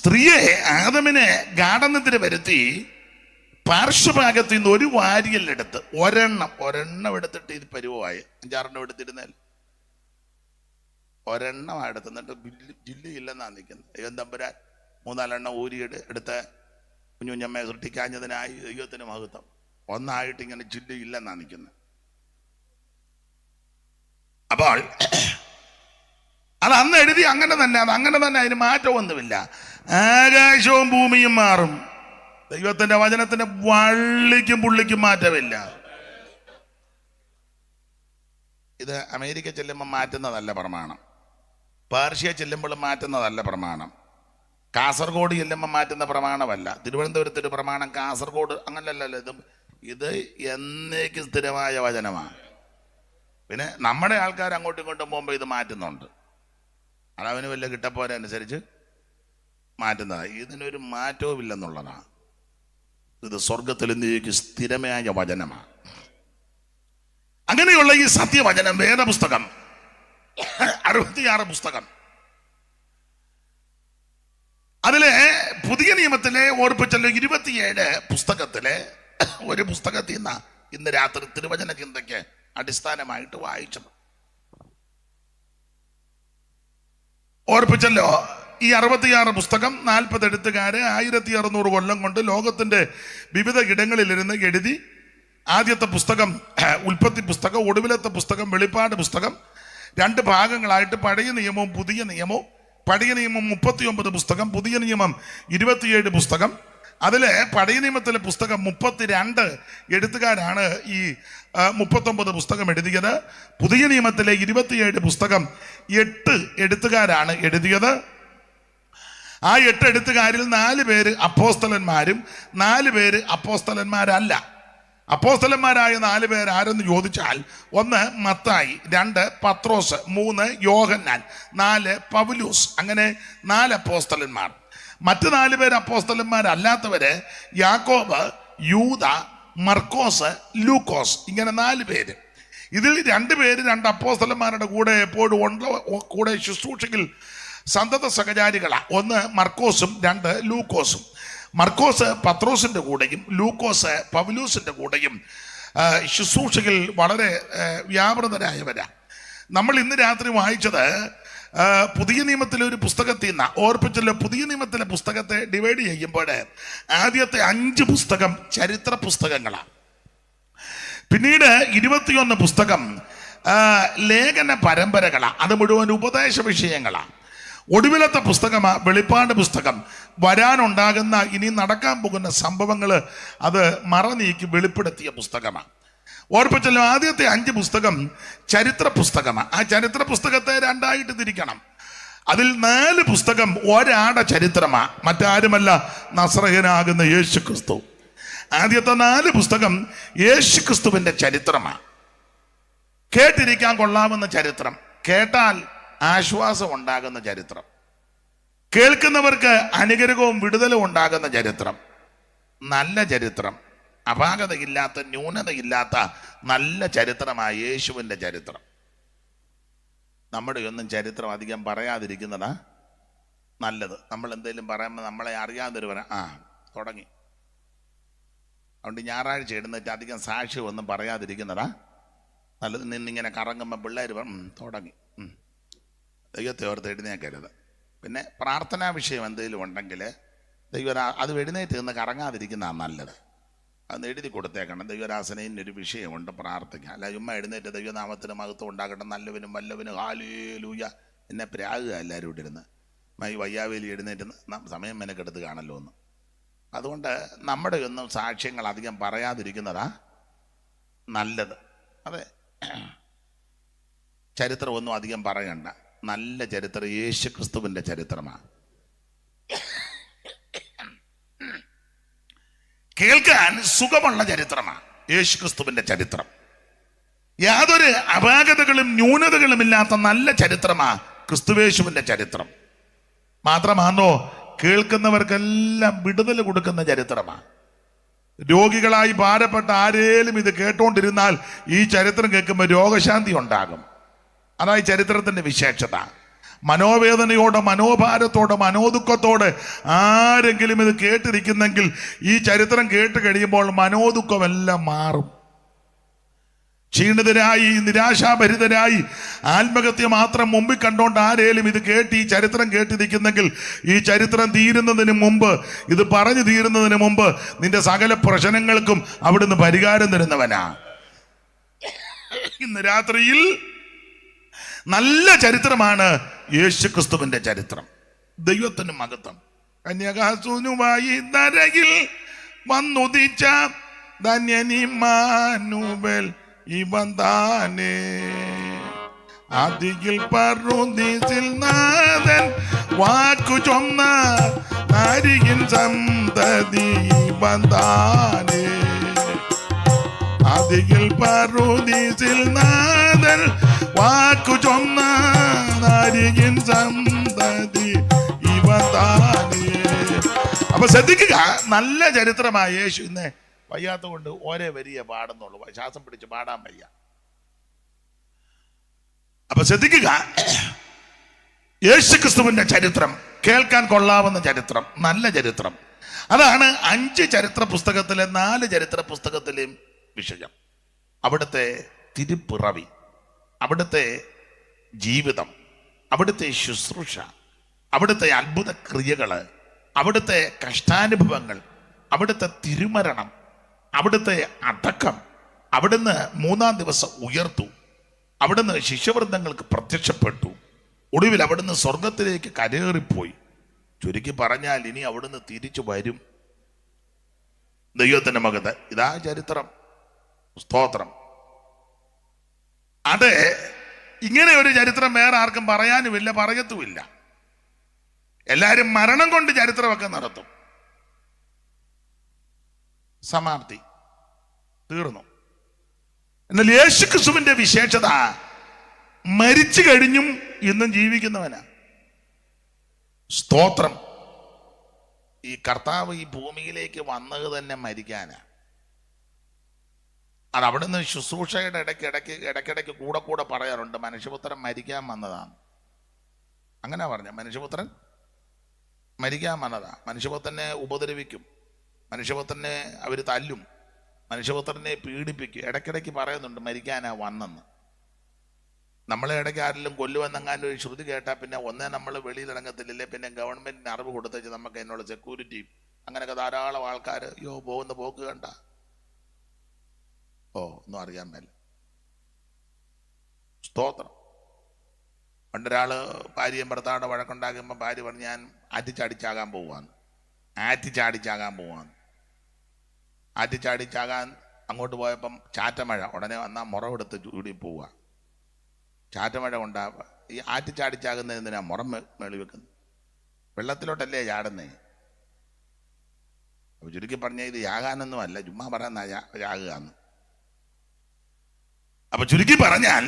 സ്ത്രീയെ ആദമിനെ ഗാഠനിദ്ര വരുത്തി പാർശ്വഭാഗത്ത് നിന്ന് ഒരു വാരിയലെടുത്ത് ഒരെണ്ണം എടുത്തിട്ട് ഇത് പരുവമായി 5-6 എടുത്തിരുന്നാൽ ഒരെണ്ണം എടുത്തുന്നിട്ട് ജില്ലയില്ലെന്നാണ് നിൽക്കുന്നത്. ദൈവം തമ്പുരാൻ 3-4 ഊരിയുടെ എടുത്ത് കുഞ്ഞുഞ്ഞമ്മയെ സൃഷ്ടിക്കാഞ്ഞതിനായി ദൈവത്തിന് മഹത്വം. ഒന്നായിട്ട് ഇങ്ങനെ ജില്ലയില്ലെന്നാണ് നിൽക്കുന്നത്. അപ്പോൾ അത് അന്ന് എഴുതി അങ്ങനെ തന്നെ, അതിന് മാറ്റമൊന്നുമില്ല. ആകാശവും ഭൂമിയും മാറും, ദൈവത്തിന്റെ വചനത്തിന്റെ വള്ളിക്കും പുള്ളിക്കും മാറ്റമില്ല. ഇത് അമേരിക്ക ചെല്ലുമ്പോൾ മാറ്റുന്നതല്ല പ്രമാണം, പേർഷ്യ ചെല്ലുമ്പോൾ മാറ്റുന്നതല്ല പ്രമാണം, കാസർഗോഡ് ചെല്ലുമ്പോൾ മാറ്റുന്ന പ്രമാണമല്ല, തിരുവനന്തപുരത്തൊരു പ്രമാണം, കാസർഗോഡ് അങ്ങനല്ലല്ലോ. ഇത് എന്നേക്കും സ്ഥിരമായ വചനമാണ്. പിന്നെ നമ്മുടെ ആൾക്കാർ അങ്ങോട്ടും ഇങ്ങോട്ടും പോകുമ്പോൾ ഇത് മാറ്റുന്നുണ്ട്, അതവന് വല്ല കിട്ടപ്പോരനുസരിച്ച് മാറ്റുന്നതാണ്. ഇതിനൊരു മാറ്റവും ഇല്ലെന്നുള്ളതാണ്. ഇത് സ്വർഗത്തിൽ എന്നേക്കും സ്ഥിരമായ വചനമാണ്. അങ്ങനെയുള്ള ഈ സത്യവചനം വേദപുസ്തകം 66 പുസ്തകം, അതിലെ പുതിയ നിയമത്തിലെ ഓർപ്പിച്ചല്ലോ 27 പുസ്തകത്തിലെ ഒരു പുസ്തകത്തിൽ നിന്നാ ഇന്ന് രാത്രി തിരുവചന ചിന്തയ്ക്ക് അടിസ്ഥാനമായിട്ട് വായിച്ചത്. ഓർപ്പിച്ചല്ലോ ഈ 66 പുസ്തകം 40 എഴുത്തുകാര് 1600 കൊല്ലം കൊണ്ട് ലോകത്തിന്റെ വിവിധ ഇടങ്ങളിലിരുന്ന് എഴുതി. ആദ്യത്തെ പുസ്തകം ഉൽപ്പത്തി പുസ്തകം, ഒടുവിലത്തെ പുസ്തകം വെളിപ്പാട് പുസ്തകം. 2 ഭാഗങ്ങളായിട്ട് പഴയ നിയമവും പുതിയ നിയമവും. പഴയ നിയമം 39 പുസ്തകം, പുതിയ നിയമം 27 പുസ്തകം. അതിലെ പഴയ നിയമത്തിലെ പുസ്തകം 32 എഴുത്തുകാരാണ് ഈ 39 പുസ്തകം എഴുതിയത്. പുതിയ നിയമത്തിലെ 27 പുസ്തകം 8 എഴുത്തുകാരാണ് എഴുതിയത്. ആ 8 എഴുത്തുകാരിൽ 4 പേര് അപ്പോസ്തലന്മാരും 4 പേര് അപ്പോസ്തലന്മാരല്ല. അപ്പോസ്തലന്മാരായ 4 പേർ ആരെന്ന് ചോദിച്ചാൽ, 1 മത്തായി, 2 പത്രോസ്, 3 യോഹന്നാൻ, 4 പൗലോസ്. അങ്ങനെ 4 അപ്പോസ്തലന്മാർ. മറ്റ് 4 പേര് അപ്പോസ്തലന്മാരല്ലാത്തവര് യാക്കോബ്, യൂദ, മർക്കോസ്, ലൂക്കോസ്. ഇങ്ങനെ 4 പേര്. ഇതിൽ 2 പേര് 2 അപ്പോസ്തലന്മാരുടെ കൂടെ എപ്പോഴും കൂടെ ശുശ്രൂഷയിൽ സന്തത സഹചാരികളാ. 1 മർക്കോസും 2 ലൂക്കോസും. മർക്കോസ് പത്രോസിന്റെ കൂടെയും ലൂക്കോസ് പൗലോസിന്റെ കൂടെയും ശുശ്രൂഷയിൽ വളരെ വ്യാപൃതരായവരാ. നമ്മൾ ഇന്ന് രാത്രി വായിച്ചത് പുതിയ നിയമത്തിലെ ഒരു പുസ്തകത്തിൽ നിന്നാ. ഓർപ്പിച്ചല്ലോ, പുതിയ നിയമത്തിലെ പുസ്തകത്തെ ഡിവൈഡ് ചെയ്യുമ്പോൾ ആദ്യത്തെ 5 പുസ്തകം ചരിത്ര പുസ്തകങ്ങളാണ്. പിന്നീട് 21 പുസ്തകം ലേഖന പരമ്പരകളാണ്. അത് മുഴുവൻ ഉപദേശ വിഷയങ്ങളാണ്. ഒടുവിലത്തെ പുസ്തകമാ വെളിപ്പാട് പുസ്തകം. വരാനുണ്ടാകുന്ന ഇനി നടക്കാൻ പോകുന്ന സംഭവങ്ങൾ അത് മറനീക്കി വെളിപ്പെടുത്തിയ പുസ്തകമാണ്. ഓർപ്പിച്ചല്ലോ, ആദ്യത്തെ 5 പുസ്തകം ചരിത്ര പുസ്തകമാണ്. ആ ചരിത്ര പുസ്തകത്തെ 2ആയിട്ട് തിരിക്കണം. അതിൽ 4 പുസ്തകം ഒരാടെ ചരിത്രമാണ്, മറ്റാരുമല്ല നസ്രയനാകുന്ന യേശു ക്രിസ്തു. ആദ്യത്തെ 4 പുസ്തകം യേശു ക്രിസ്തുവിന്റെ ചരിത്രമാണ്. കേട്ടിരിക്കാൻ കൊള്ളാവുന്ന ചരിത്രം, കേട്ടാൽ ആശ്വാസം ഉണ്ടാകുന്ന ചരിത്രം, കേൾക്കുന്നവർക്ക് അനുഗ്രഹവും വിടുതലും ഉണ്ടാകുന്ന ചരിത്രം, നല്ല ചരിത്രം, അപാകതയില്ലാത്ത ന്യൂനതയില്ലാത്ത നല്ല ചരിത്രമായ യേശുവിൻ്റെ ചരിത്രം. നമ്മുടെ ഒന്നും ചരിത്രം അധികം പറയാതിരിക്കുന്നതാ നല്ലത്. നമ്മൾ എന്തെങ്കിലും പറയുമ്പോൾ നമ്മളെ അറിയാതൊരുവരാ തുടങ്ങി. അതുകൊണ്ട് ഞായറാഴ്ച എഴുന്നേറ്റ് അധികം സാക്ഷ്യം ഒന്നും പറയാതിരിക്കുന്നതാ നല്ലത്. നിന്നിങ്ങനെ കറങ്ങുമ്പോൾ പിള്ളേർ തുടങ്ങി. ദൈവത്തെ ഓർത്ത് എഴുന്നേക്കരുത്. പിന്നെ പ്രാർത്ഥനാ വിഷയം എന്തെങ്കിലും ഉണ്ടെങ്കിൽ ദൈവരാ അത് എഴുന്നേറ്റ് നിന്ന് കറങ്ങാതിരിക്കുന്നതാണ് നല്ലത്. അന്ന് എഴുതി കൊടുത്തേക്കണം. ദൈവരാസനയിനൊരു വിഷയമുണ്ട്, പ്രാർത്ഥിക്കുക. അല്ല ചുമ്മാ എഴുന്നേറ്റ് ദൈവനാമത്തിന് മഹത്വം ഉണ്ടാകട്ടെ, നല്ലവനും വല്ലവനും ഹാലേലൂയ എന്നെ പ്രാകുക എല്ലാവരും ഇട്ടിരുന്ന് വയ്യാവേലി എഴുന്നേറ്റ് സമയം മെനക്കെടുത്ത് കാണല്ലോ എന്ന്. അതുകൊണ്ട് നമ്മുടെ ഒന്നും സാക്ഷ്യങ്ങൾ അധികം പറയാതിരിക്കുന്നതാ നല്ലത്. അതെ, ചരിത്രമൊന്നും അധികം പറയണ്ട. നല്ല ചരിത്രം യേശു ക്രിസ്തുവിന്റെ ചരിത്രമാണ്. കേൾക്കാൻ സുഖമുള്ള ചരിത്രമാണ് യേശു ക്രിസ്തുവിന്റെ ചരിത്രം. യാതൊരു അപാകതകളും ന്യൂനതകളും ഇല്ലാത്ത നല്ല ചരിത്രമാണ് ക്രിസ്തുവേശുവിന്റെ ചരിത്രം. മാത്രമാണോ കേൾക്കുന്നവർക്കെല്ലാം വിടുതൽ കൊടുക്കുന്ന ചരിത്രമാണ്. രോഗികളായി ഭാരപ്പെട്ട ആരേലും ഇത് കേട്ടോണ്ടിരുന്നാൽ ഈ ചരിത്രം കേൾക്കുമ്പോൾ രോഗശാന്തി ഉണ്ടാകും. അതായി ചരിത്രത്തിന്റെ വിശേഷത. മനോവേദനയോടെ, മനോഭാരത്തോടെ, മനോദുഃഖത്തോടെ ആരെങ്കിലും ഇത് കേട്ടിരിക്കുന്നെങ്കിൽ ഈ ചരിത്രം കേട്ട് കഴിയുമ്പോൾ മനോദുഃഖമെല്ലാം മാറും. ക്ഷീണിതരായി, നിരാശാഭരിതരായി, ആത്മഹത്യ മാത്രം മുമ്പിൽ കണ്ടോണ്ട് ആരേലും ഇത് കേട്ട് ഈ ചരിത്രം കേട്ടിരിക്കുന്നെങ്കിൽ ഈ ചരിത്രം തീരുന്നതിന് മുമ്പ്, ഇത് പറഞ്ഞു തീരുന്നതിന് മുമ്പ് നിന്റെ സകല പ്രശ്നങ്ങൾക്കും അവിടുന്ന് പരിഹാരം തരുന്നവനാ. ഇന്ന് രാത്രിയിൽ നല്ല ചരിത്രമാണ് യേശുക്രിസ്തുവിന്റെ ചരിത്രം. ദൈവത്തിന് മഹത്വം. കന്യകാസൂനുമായി നരകിൽ വന്നുദിച്ച ധന്യനിമാനുവേൽ ഇവൻ താനേ. ആദിയിൽ പറുദീസിൽ നാഥൻ വാക്കു ചൊന്ന നാരികിൻ സന്തതി ഇവൻ താനേ. ആദിയിൽ പറുദീസിൽ നാഥൻ വാക്കു ചൊന്ന നാരികിൻ സന്തതി ഇവൻ താനേ. അപ്പൊ ശ്രദ്ധിക്കുക, നല്ല ചരിത്രമായ യേശു. ഇന്ന് വയ്യാത്ത കൊണ്ട് ഒരേ വരിയെ പാടുന്നുള്ളൂ, ശ്വാസം പിടിച്ച് പാടാൻ വയ്യ. അപ്പൊ ശ്രദ്ധിക്കുക, യേശുക്രിസ്തുവിന്റെ ചരിത്രം കേൾക്കാൻ കൊള്ളാവുന്ന ചരിത്രം, നല്ല ചരിത്രം. അതാണ് 5 ചരിത്ര പുസ്തകത്തിലെ 4 ചരിത്ര പുസ്തകത്തിലെയും വിഷയം. അവിടുത്തെ തിരുപ്പിറവി, അവിടുത്തെ ജീവിതം, അവിടുത്തെ ശുശ്രൂഷ, അവിടുത്തെ അത്ഭുത ക്രിയകള്, അവിടുത്തെ കഷ്ടാനുഭവങ്ങൾ, അവിടുത്തെ തിരുമരണം, അവിടുത്തെ അടക്കം, അവിടുന്ന് 3-ാം ദിവസം ഉയർത്തു, അവിടുന്ന് ശിഷ്യവൃന്ദങ്ങൾക്ക് പ്രത്യക്ഷപ്പെട്ടു, ഒടുവിൽ അവിടുന്ന് സ്വർഗത്തിലേക്ക് കരേറിപ്പോയി. ചുരുക്കി പറഞ്ഞാൽ ഇനി അവിടുന്ന് തിരിച്ചു വരും. ദൈവത്തിന്റെ മകത്ത് ഇതാ ചരിത്രം. സ്തോത്രം. അതെ, ഇങ്ങനെ ഒരു ചരിത്രം വേറെ ആർക്കും പറയാനുമില്ല, പറയത്തുമില്ല. എല്ലാരും മരണം കൊണ്ട് ചരിത്രമൊക്കെ നടത്തും. സമാപ്തി, തീർന്നു. എന്നാൽ യേശുക്രിസ്തുവിന്റെ വിശേഷത മരിച്ചു കഴിഞ്ഞും ഇന്നും ജീവിക്കുന്നവനാ. സ്തോത്രം. ഈ കർത്താവ് ഈ ഭൂമിയിലേക്ക് വന്നത് തന്നെ മരിക്കാനാ. അത് അവിടുന്ന് ശുശ്രൂഷയുടെ ഇടയ്ക്കിടയ്ക്ക് കൂടെ പറയാറുണ്ട്, മനുഷ്യപുത്രൻ മരിക്കാൻ വന്നതാണ്. അങ്ങനെ പറഞ്ഞ, മനുഷ്യപുത്രൻ മരിക്കാൻ വന്നതാ. മനുഷ്യപുത്രനെ ഉപദ്രവിക്കും, മനുഷ്യപുത്രനെ അവർ തല്ലും, മനുഷ്യപുത്രനെ പീഡിപ്പിക്കും. ഇടയ്ക്കിടയ്ക്ക് പറയുന്നുണ്ട് മരിക്കാനാ വന്നെന്ന്. നമ്മളെ ഇടയ്ക്ക് ആരെങ്കിലും കൊല്ലുവെന്നെങ്ങാനും ഒരു ശ്രുതി കേട്ടാൽ പിന്നെ ഒന്നേ നമ്മൾ വെളിയിലിറങ്ങത്തില്ലേ, പിന്നെ ഗവൺമെന്റിന് അറിവ് കൊടുത്തേച്ച് നമുക്ക് അതിനുള്ള സെക്യൂരിറ്റിയും അങ്ങനെയൊക്കെ ധാരാളം ആൾക്കാർ പോകുന്ന പോക്ക് കണ്ട ഒന്നും അറിയാൻ മേല. സ്തോത്രം. പണ്ടൊരാള് ഭാര്യയും ഭർത്താവിടെ വഴക്കുണ്ടാക്കുമ്പോൾ ഭാര്യ പറഞ്ഞു, ഞാൻ ആറ്റിച്ചാടിച്ചാകാൻ പോവാന്ന്. ആറ്റിച്ചാടിച്ചാകാൻ അങ്ങോട്ട് പോയപ്പം ചാറ്റമഴ. ഉടനെ വന്നാൽ മുറവെടുത്ത് ചൂടി പോവുക. ചാറ്റമഴ കൊണ്ടാവുക. ഈ ആറ്റിച്ചാടിച്ചാകുന്നത് എന്തിനാ മുറം മേളി വെക്കുന്നത്? വെള്ളത്തിലോട്ടല്ലേ ചാടുന്നേ. അപ്പൊ ചുരുക്കി പറഞ്ഞ ഇത് യാകാനൊന്നും അല്ല, ചുമ്മാ പറയുന്ന യാകുക എന്ന്. അപ്പൊ ചുരുക്കി പറഞ്ഞാൽ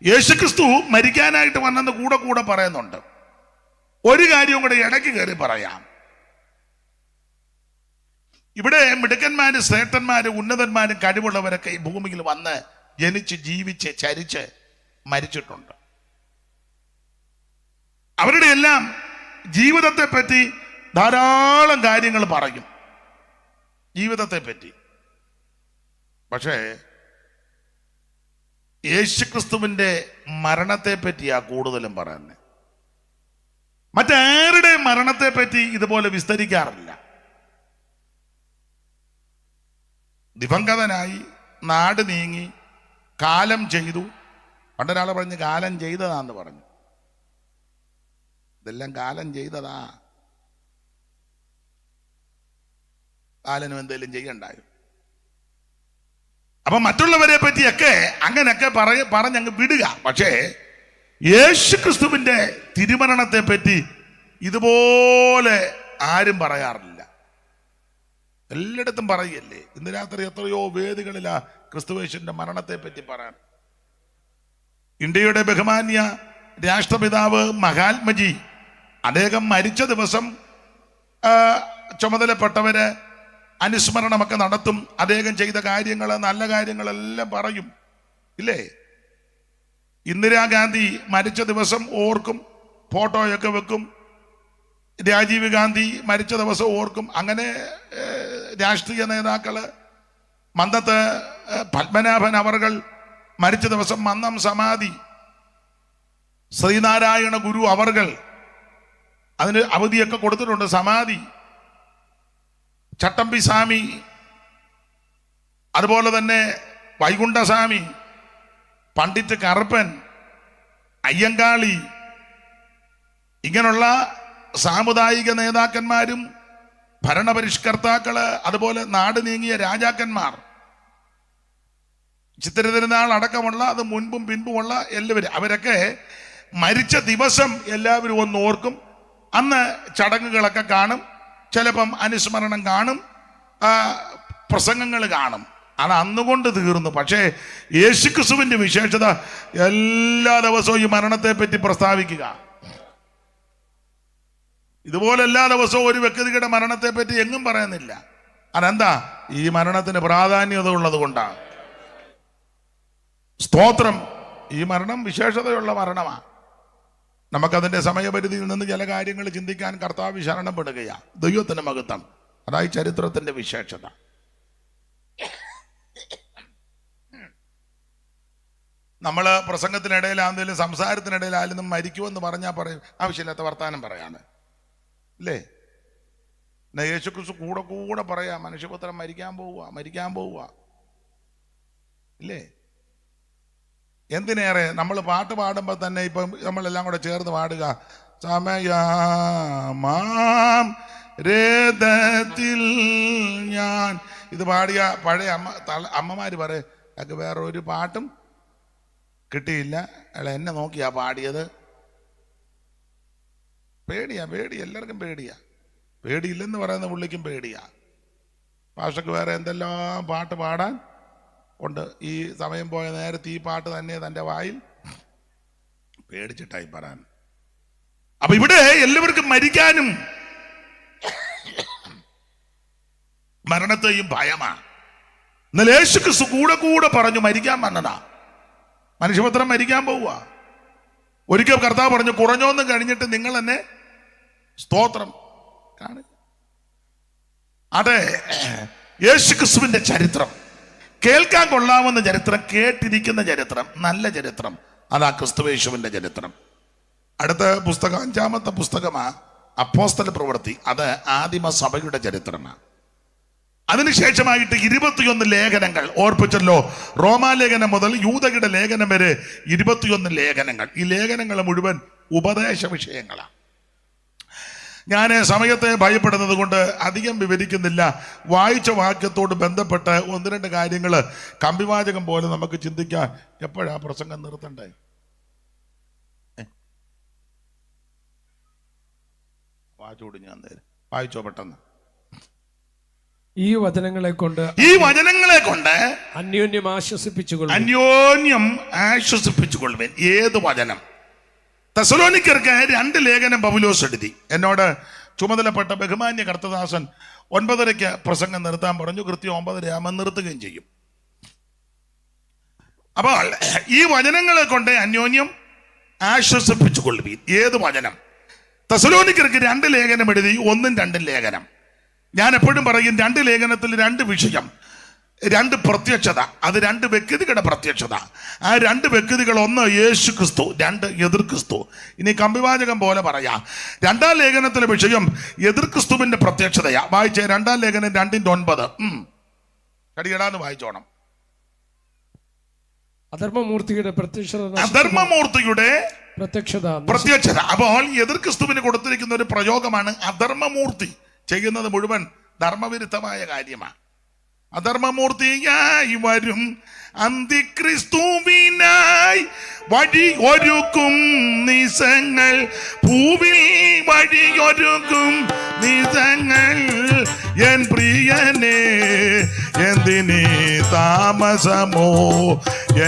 യേശുക്രിസ്തു മരിക്കാനായിട്ട് വന്നെന്ന് കൂടെ പറയുന്നുണ്ട്. ഒരു കാര്യവും കൂടെ ഇടയ്ക്ക് കയറി പറയാം. ഇവിടെ മിടുക്കന്മാര്, ശ്രേഷ്ഠന്മാര്, ഉന്നതന്മാരും കഴിവുള്ളവരൊക്കെ ഈ ഭൂമിയിൽ വന്ന് ജനിച്ച് ജീവിച്ച് ചരിച്ച് മരിച്ചിട്ടുണ്ട്. അവരുടെ എല്ലാം ജീവിതത്തെ പറ്റി ധാരാളം കാര്യങ്ങൾ പറയും, ജീവിതത്തെ പറ്റി. പക്ഷേ യേശുക്രിസ്തുവിന്റെ മരണത്തെ പറ്റിയാ കൂടുതലും പറയുന്നത്. മറ്റാരുടെ മരണത്തെ പറ്റി ഇതുപോലെ വിസ്തരിക്കാറില്ല. ദിവംഗതനായി, നാട് നീങ്ങി, കാലം ചെയ്തു. പണ്ടൊരാളെ പറഞ്ഞ് കാലം ചെയ്തതാന്ന് പറഞ്ഞു. ഇതെല്ലാം കാലം ചെയ്തതാ. കാലനും എന്തെങ്കിലും ചെയ്യണ്ടായോ? അപ്പൊ മറ്റുള്ളവരെ പറ്റിയൊക്കെ അങ്ങനെയൊക്കെ പറഞ്ഞങ്ങ് വിടുക. പക്ഷേ യേശുക്രിസ്തുവിന്റെ തിരുമരണത്തെ പറ്റി ഇതുപോലെ ആരും പറയാറില്ല. എല്ലായിടത്തും പറയല്ലേ. ഇന്ന് രാത്രി എത്രയോ വേദികളിലാ ക്രിസ്തുവേശുവിന്റെ മരണത്തെ പറ്റി പറയാൻ. ഇന്ത്യയുടെ ബഹുമാന്യ രാഷ്ട്രപിതാവ് മഹാത്മജി അദ്ദേഹം മരിച്ച ദിവസം ചുമതലപ്പെട്ടവര് അനുസ്മരണമൊക്കെ നടത്തും. അദ്ദേഹം ചെയ്ത കാര്യങ്ങൾ, നല്ല കാര്യങ്ങളെല്ലാം പറയും, ഇല്ലേ? ഇന്ദിരാഗാന്ധി മരിച്ച ദിവസം ഓർക്കും, ഫോട്ടോയൊക്കെ വെക്കും. രാജീവ് ഗാന്ധി മരിച്ച ദിവസം ഓർക്കും. അങ്ങനെ രാഷ്ട്രീയ നേതാക്കള്, മന്നത്ത് പത്മനാഭൻ അവർകൾ മരിച്ച ദിവസം മന്നം സമാധി, ശ്രീനാരായണ ഗുരു അവർകൾ അതിന് അവധിയൊക്കെ കൊടുത്തിട്ടുണ്ട്. സമാധി, ചട്ടമ്പി സ്വാമി, അതുപോലെ തന്നെ വൈകുണ്ഠസ്വാമി, പണ്ഡിറ്റ് കറുപ്പൻ, അയ്യങ്കാളി, ഇങ്ങനെയുള്ള സാമുദായിക നേതാക്കന്മാരും ഭരണപരിഷ്കർത്താക്കള്, അതുപോലെ നാട് നീങ്ങിയ രാജാക്കന്മാർ, ചിത്തിര തിരുനാൾ അടക്കമുള്ള, അത് മുൻപും പിൻപുമുള്ള എല്ലാവരും, അവരൊക്കെ മരിച്ച ദിവസം എല്ലാവരും ഒന്ന് ഓർക്കും. അന്ന് ചടങ്ങുകളൊക്കെ കാണും, ചിലപ്പം അനുസ്മരണം കാണും, പ്രസംഗങ്ങൾ കാണും. അത് അന്നുകൊണ്ട് തീർന്നു. പക്ഷേ യേശുക്രിസ്തുവിന്റെ വിശേഷത എല്ലാ ദിവസവും ഈ മരണത്തെ പറ്റി പ്രസ്താവിക്കുക. ഇതുപോലെ എല്ലാ ദിവസവും ഒരു വ്യക്തിയുടെ മരണത്തെ പറ്റി എങ്ങും പറയുന്നില്ല. അതെന്താ? ഈ മരണത്തിന് പ്രാധാന്യത ഉള്ളത് കൊണ്ടാണ്. സ്തോത്രം. ഈ മരണം വിശേഷതയുള്ള മരണമാണ്. നമുക്കതിൻ്റെ സമയപരിധിയിൽ നിന്ന് ചില കാര്യങ്ങൾ ചിന്തിക്കാൻ കർത്താവ് ശരണപ്പെടുകയാണ്. ദൈവത്തിൻ്റെ മഹത്വം. അതായി ചരിത്രത്തിൻ്റെ വിശേഷത. നമ്മൾ പ്രസംഗത്തിനിടയിലാണെങ്കിലും സംസാരത്തിനിടയിലായാലും മരിക്കുമെന്ന് പറഞ്ഞാൽ പറയും, ആവശ്യമില്ലാത്ത വർത്താനം പറയാണ് അല്ലേ? യേശുക്രിസ്തു കൂടെ കൂടെ പറയാ, മനുഷ്യപുത്രൻ മരിക്കാൻ പോവുക ഇല്ലേ? എന്തിനേറെ നമ്മൾ പാട്ട് പാടുമ്പോൾ തന്നെ ഇപ്പം നമ്മളെല്ലാം കൂടെ ചേർന്ന് പാടുക, സമയമാം രഥത്തിൽ ഞാൻ. ഇത് പാടിയ പഴയ അമ്മമാര് പറയും, അത് വേറെ ഒരു പാട്ടും കിട്ടിയില്ല, അയാൾ എന്നെ നോക്കിയാ പാടിയത്. പേടിയാ, എല്ലാവർക്കും പേടിയില്ലെന്ന് പറയുന്ന പുള്ളിക്കും പേടിയാ. ഭാഷക്ക് വേറെ എന്തെല്ലാം പാട്ട് പാടാൻ ഉണ്ട്. ഈ സമയം പോയ നേരത്തെ ഈ പാട്ട് തന്നെ തൻ്റെ വായിൽ പേടിച്ചിട്ടായി പറയാൻ. അപ്പൊ ഇവിടെ എല്ലാവർക്കും മരിക്കാനും മരണത്തെയും ഭയമാണ്. എന്നാൽ യേശുക്രിസ്തു കൂടെ കൂടെ പറഞ്ഞു മരിക്കാൻ വന്നതാ. മനുഷ്യപുത്രൻ മരിക്കാൻ പോവുക. ഒരിക്കൽ കർത്താവ് പറഞ്ഞു, കുറഞ്ഞൊന്നും കഴിഞ്ഞിട്ട് നിങ്ങൾ എന്നെ സ്തോത്രം കാണുക. അതെ, യേശുക്രിസ്തുവിന്റെ ചരിത്രം കേൾക്കാൻ കൊള്ളാവുന്ന ചരിത്രം, കേട്ടിരിക്കുന്ന ചരിത്രം, നല്ല ചരിത്രം, അതാ ക്രിസ്തുയേശുവിന്റെ ചരിത്രം. അടുത്ത പുസ്തകം 5-ാമത്തെ പുസ്തകമാ അപ്പോസ്തല പ്രവൃത്തി. അത് ആദിമ സഭയുടെ ചരിത്രമാണ്. അതിനുശേഷമായിട്ട് 21 ലേഖനങ്ങൾ. ഓർപ്പിച്ചല്ലോ, റോമാലേഖനം മുതൽ യൂദയുടെ ലേഖനം വരെ 21 ലേഖനങ്ങൾ. ഈ ലേഖനങ്ങൾ മുഴുവൻ ഉപദേശ വിഷയങ്ങളാണ്. ഞാൻ സമയത്തെ ഭയപ്പെടുന്നത് കൊണ്ട് അധികം വിവരിക്കുന്നില്ല. വായിച്ച വാക്യത്തോട് ബന്ധപ്പെട്ട് 1-2 കാര്യങ്ങൾ കമ്പിവാചകം പോലെ നമുക്ക് ചിന്തിക്കാൻ. എപ്പോഴാ പ്രസംഗം നിർത്തണ്ടേ? വായിച്ചോട് ഞാൻ വായിച്ചോ പെട്ടെന്ന്. ഈ വചനങ്ങളെ കൊണ്ട് അന്യോന്യം ആശ്വസിപ്പിച്ചുകൊള്ളുവേൻ. ഏത് വചനം? തെസ്സലോനിക്കർക്ക് 2 ലേഖനം പൗലോസ് എഴുതി. എന്നോട് ചുമതലപ്പെട്ട ബഹുമാന്യ കർത്തദാസൻ 9:30 പ്രസംഗം നിർത്താൻ പറഞ്ഞു. കൃത്യം 9:30 നിർത്തുകയും ചെയ്യും. അപ്പോൾ ഈ വചനങ്ങളെ കൊണ്ട് അന്യോന്യം ആശ്വസിപ്പിച്ചുകൊള്ളുവീൻ. ഏത് വചനം? തെസ്സലോനിക്കർക്ക് 2 ലേഖനം എഴുതി, 1ഉം 2ഉം ലേഖനം. ഞാൻ എപ്പോഴും പറയും, 2 ലേഖനത്തിൽ 2 വിഷയം, 2 പ്രത്യക്ഷത. അത് 2 വ്യക്തികളുടെ പ്രത്യക്ഷത. ആ 2 വ്യക്തികൾ, 1 യേശു ക്രിസ്തു, 2 എതിർ ക്രിസ്തു. ഇനി കമ്പിവാചകം പോലെ പറയാം. 2-ാം ലേഖനത്തിലെ വിഷയം എതിർ ക്രിസ്തുവിന്റെ പ്രത്യക്ഷതയാ. വായിച്ചേ 2-ാം ലേഖനം 2:9. കടികടാന്ന് വായിച്ചോണം. അധർമ്മമൂർത്തിയുടെ പ്രത്യക്ഷത. അപ്പോൾ എതിർ ക്രിസ്തുവിന് കൊടുത്തിരിക്കുന്ന ഒരു പ്രയോഗമാണ് അധർമ്മമൂർത്തി. ചെയ്യുന്നത് മുഴുവൻ ധർമ്മവിരുദ്ധമായ കാര്യമാണ്. അധർമ്മമൂർത്തിയായി വരും അന്തിക്രിസ്തുവിനായി വഴിയൊരുക്കും നിസങ്ങൾ, ഭൂവിൽ വഴിയൊരുക്കും നിസങ്ങൾ. എൻ പ്രിയനെ എന്തിനീ താമസമോ,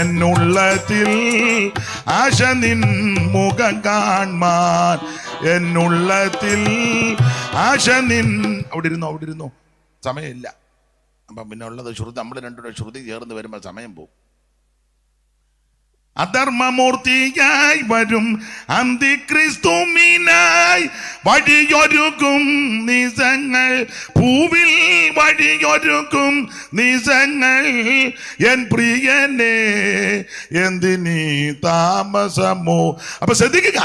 എന്നുള്ളത്തിൽ ആശ നിൻ മുഖം കാൺമാൻ, എന്നുള്ളത്തിൽ ആശ നിൻ. അവിടെ ഇരുന്നോ, സമയമില്ല. അപ്പം പിന്നെ ഉള്ളത് ശ്രുതി. നമ്മൾ 2 ശ്രുതി ചേർന്ന് വരുമ്പോൾ സമയം പോകും. അധർമ്മമൂർത്തിയായി വരും അന്തിക്രിസ്തുവിനായി വഴിയൊരുക്കും നിജങ്ങൾ, ഭൂവിൽ വഴിയൊരുക്കും നിജങ്ങൾ. എൻ പ്രിയനെ എന്തിനീ താമസമോ. അപ്പൊ ശ്രദ്ധിക്കുക,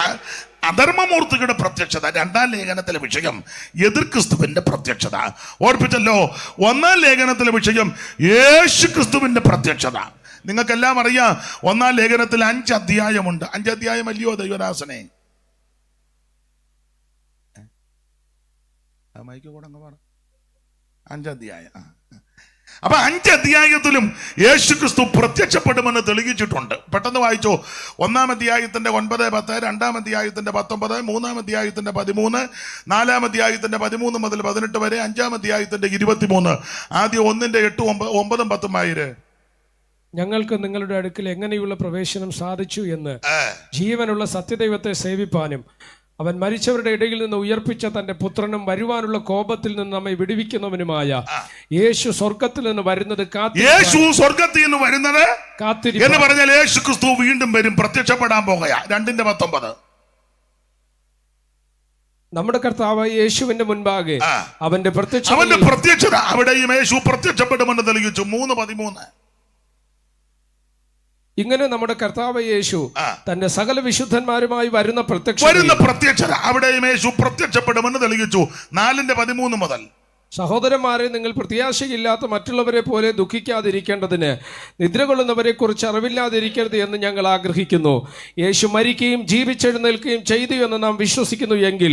അധർമ്മമൂർത്തിയുടെ പ്രത്യക്ഷത. രണ്ടാം ലേഖനത്തിലെ വിഷയം എതിർ ക്രിസ്തുവിന്റെ പ്രത്യക്ഷത. ഓർപ്പിച്ചല്ലോ, ഒന്നാം ലേഖനത്തിലെ വിഷയം യേശു ക്രിസ്തുവിന്റെ പ്രത്യക്ഷത. നിങ്ങൾക്കെല്ലാം അറിയാം, ഒന്നാം ലേഖനത്തിൽ 5 അധ്യായമുണ്ട്. 5 അധ്യായം അല്ലയോ ദൈവദാസനെ? മൈക്ക് കൂടെ അങ്ങ് പറ. 5 അധ്യായം. അപ്പൊ 5 അധ്യായത്തിലും യേശു ക്രിസ്തു പ്രത്യക്ഷപ്പെടുമെന്ന് തെളിയിച്ചിട്ടുണ്ട്. പെട്ടെന്ന് വായിച്ചോ. 1-ാം അധ്യായത്തിന്റെ 9, 10, 2-ാം അധ്യായത്തിന്റെ 19, 3-ാം അധ്യായത്തിന്റെ 13, 4-ാം അധ്യായത്തിന്റെ 13 മുതൽ 18 വരെ, 5-ാം അധ്യായത്തിന്റെ 23, ആദ്യം 1-ന്റെ 8, 9, 10 ആയിര്. ഞങ്ങൾക്ക് നിങ്ങളുടെ അടുക്കൽ എങ്ങനെയുള്ള പ്രവേശനം സാധിച്ചു എന്ന് ജീവനുള്ള സത്യദൈവത്തെ സേവിപ്പാനും അവൻ മരിച്ചവരുടെ ഇടയിൽ നിന്ന് ഉയർപ്പിച്ച തന്റെ പുത്രനും വരുവാനുള്ള കോപത്തിൽ നിന്ന് നമ്മെ വിടുവിക്കുന്നവനുമായ യേശു സ്വർഗത്തിൽ നിന്ന് വരുന്നത് യേശു സ്വർഗത്തിൽ നിന്ന് വരുന്നത് എന്ന് പറഞ്ഞാൽ യേശു ക്രിസ്തു വീണ്ടും വരും, പ്രത്യക്ഷപ്പെടാൻ പോകുക. 2-19 നമ്മുടെ കർത്താവ് യേശുവിന്റെ മുൻപാകെ അവന്റെ പ്രത്യക്ഷത അവിടെയും യേശു പ്രത്യക്ഷപ്പെടുമെന്ന് തെളിയിച്ചു. 3:13 ഇങ്ങനെ നമ്മുടെ കർത്താവ് യേശു തന്റെ സകല വിശുദ്ധന്മാരുമായി വരുന്ന പ്രത്യക്ഷത അവിടെയും യേശു പ്രത്യക്ഷപ്പെടുമെന്ന് തെളിയിച്ചു. 4:13 മുതൽ. സഹോദരന്മാരെ, നിങ്ങൾ പ്രത്യാശയില്ലാത്ത മറ്റുള്ളവരെ പോലെ ദുഃഖിക്കാതിരിക്കേണ്ടതിന് നിദ്ര കൊള്ളുന്നവരെ കുറിച്ച് അറിവില്ലാതിരിക്കരുത് എന്ന് ഞങ്ങൾ ആഗ്രഹിക്കുന്നു. യേശു മരിക്കുകയും ജീവിച്ചെഴുന്നേൽക്കുകയും ചെയ്തു എന്ന് നാം വിശ്വസിക്കുന്നു എങ്കിൽ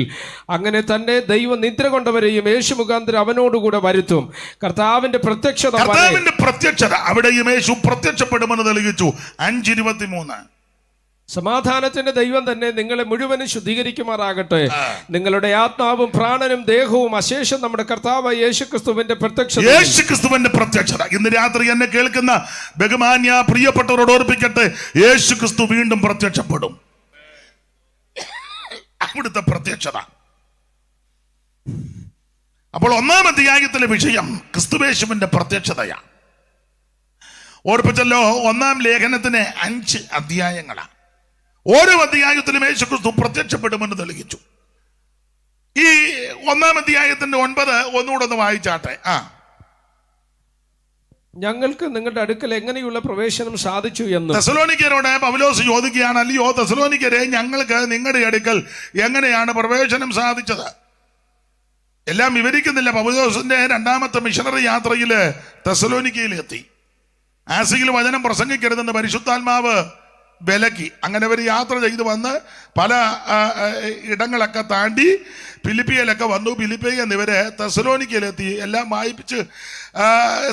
അങ്ങനെ തന്നെ ദൈവം നിദ്ര കൊണ്ടവരെയും യേശു മുഖാന്തരം അവനോടുകൂടെ വരുത്തും. കർത്താവിന്റെ പ്രത്യക്ഷത അവിടെയും യേശു പ്രത്യക്ഷപ്പെടുമെന്ന് തെളിയിച്ചു. 5:23 സമാധാനത്തിന്റെ ദൈവം തന്നെ നിങ്ങളെ മുഴുവനും ശുദ്ധീകരിക്കുമാറാകട്ടെ. നിങ്ങളുടെ ആത്മാവും പ്രാണനും ദേഹവും അശേഷം നമ്മുടെ കർത്താവ് യേശുക്രിസ്തുവിന്റെ പ്രത്യക്ഷത. ഇന്ന് രാത്രി എന്നെ കേൾക്കുന്ന ബഹുമാന്യ പ്രിയപ്പെട്ടവരോട് ഓർപ്പിക്കട്ടെ, യേശുക്രിസ്തു വീണ്ടും പ്രത്യക്ഷപ്പെടും. അവിടുത്തെ പ്രത്യക്ഷത. അപ്പോൾ 1-ാം അധ്യായത്തിലെ വിഷയം ക്രിസ്തുയേശുവിന്റെ പ്രത്യക്ഷതയാണ്. ഓർപ്പിച്ചല്ലോ, 1-ാം ലേഖനത്തിന് 5 അധ്യായങ്ങളാണ്. ഓരോ അധ്യായത്തിലും യേശുക്രിസ്തു പ്രത്യക്ഷപ്പെടുമെന്ന് തെളിയിച്ചു. ഈ 1-ാം അധ്യായത്തിന്റെ 9 ഒന്നുകൂടെ ഒന്ന് വായിച്ചാട്ടെ. ഞങ്ങൾക്ക് നിങ്ങളുടെ അടുക്കൽ എങ്ങനെയുള്ള പ്രവേശനം സാധിച്ചു എന്ന് തെസ്സലോനിക്കരോട് പൗലോസ് ചോദിക്കുകയാണ്, അല്ലയോ തെസ്സലോനിക്കരെ, ഞങ്ങൾക്ക് നിങ്ങളുടെ അടുക്കൽ എങ്ങനെയാണ് പ്രവേശനം സാധിച്ചത്? എല്ലാം വിവരിക്കുന്നില്ല. പൗലോസിന്റെ 2-ാമത്തെ മിഷണറി യാത്രയില് തെസ്സലോനിക്കയിലെത്തി. ആസിയിൽ വചനം പ്രസംഗിക്കരുതെന്ന് പരിശുദ്ധാത്മാവ് വിലക്കി. അങ്ങനെ അവർ യാത്ര ചെയ്ത് വന്ന് പല ഇടങ്ങളൊക്കെ താണ്ടി ഫിലിപ്പിയയിലൊക്കെ വന്നു. ഫിലിപ്പിയിൽ നിന്ന് ഇവര് തെസ്സലോനിക്കയിലെത്തി. എല്ലാം വായിപ്പിച്ച്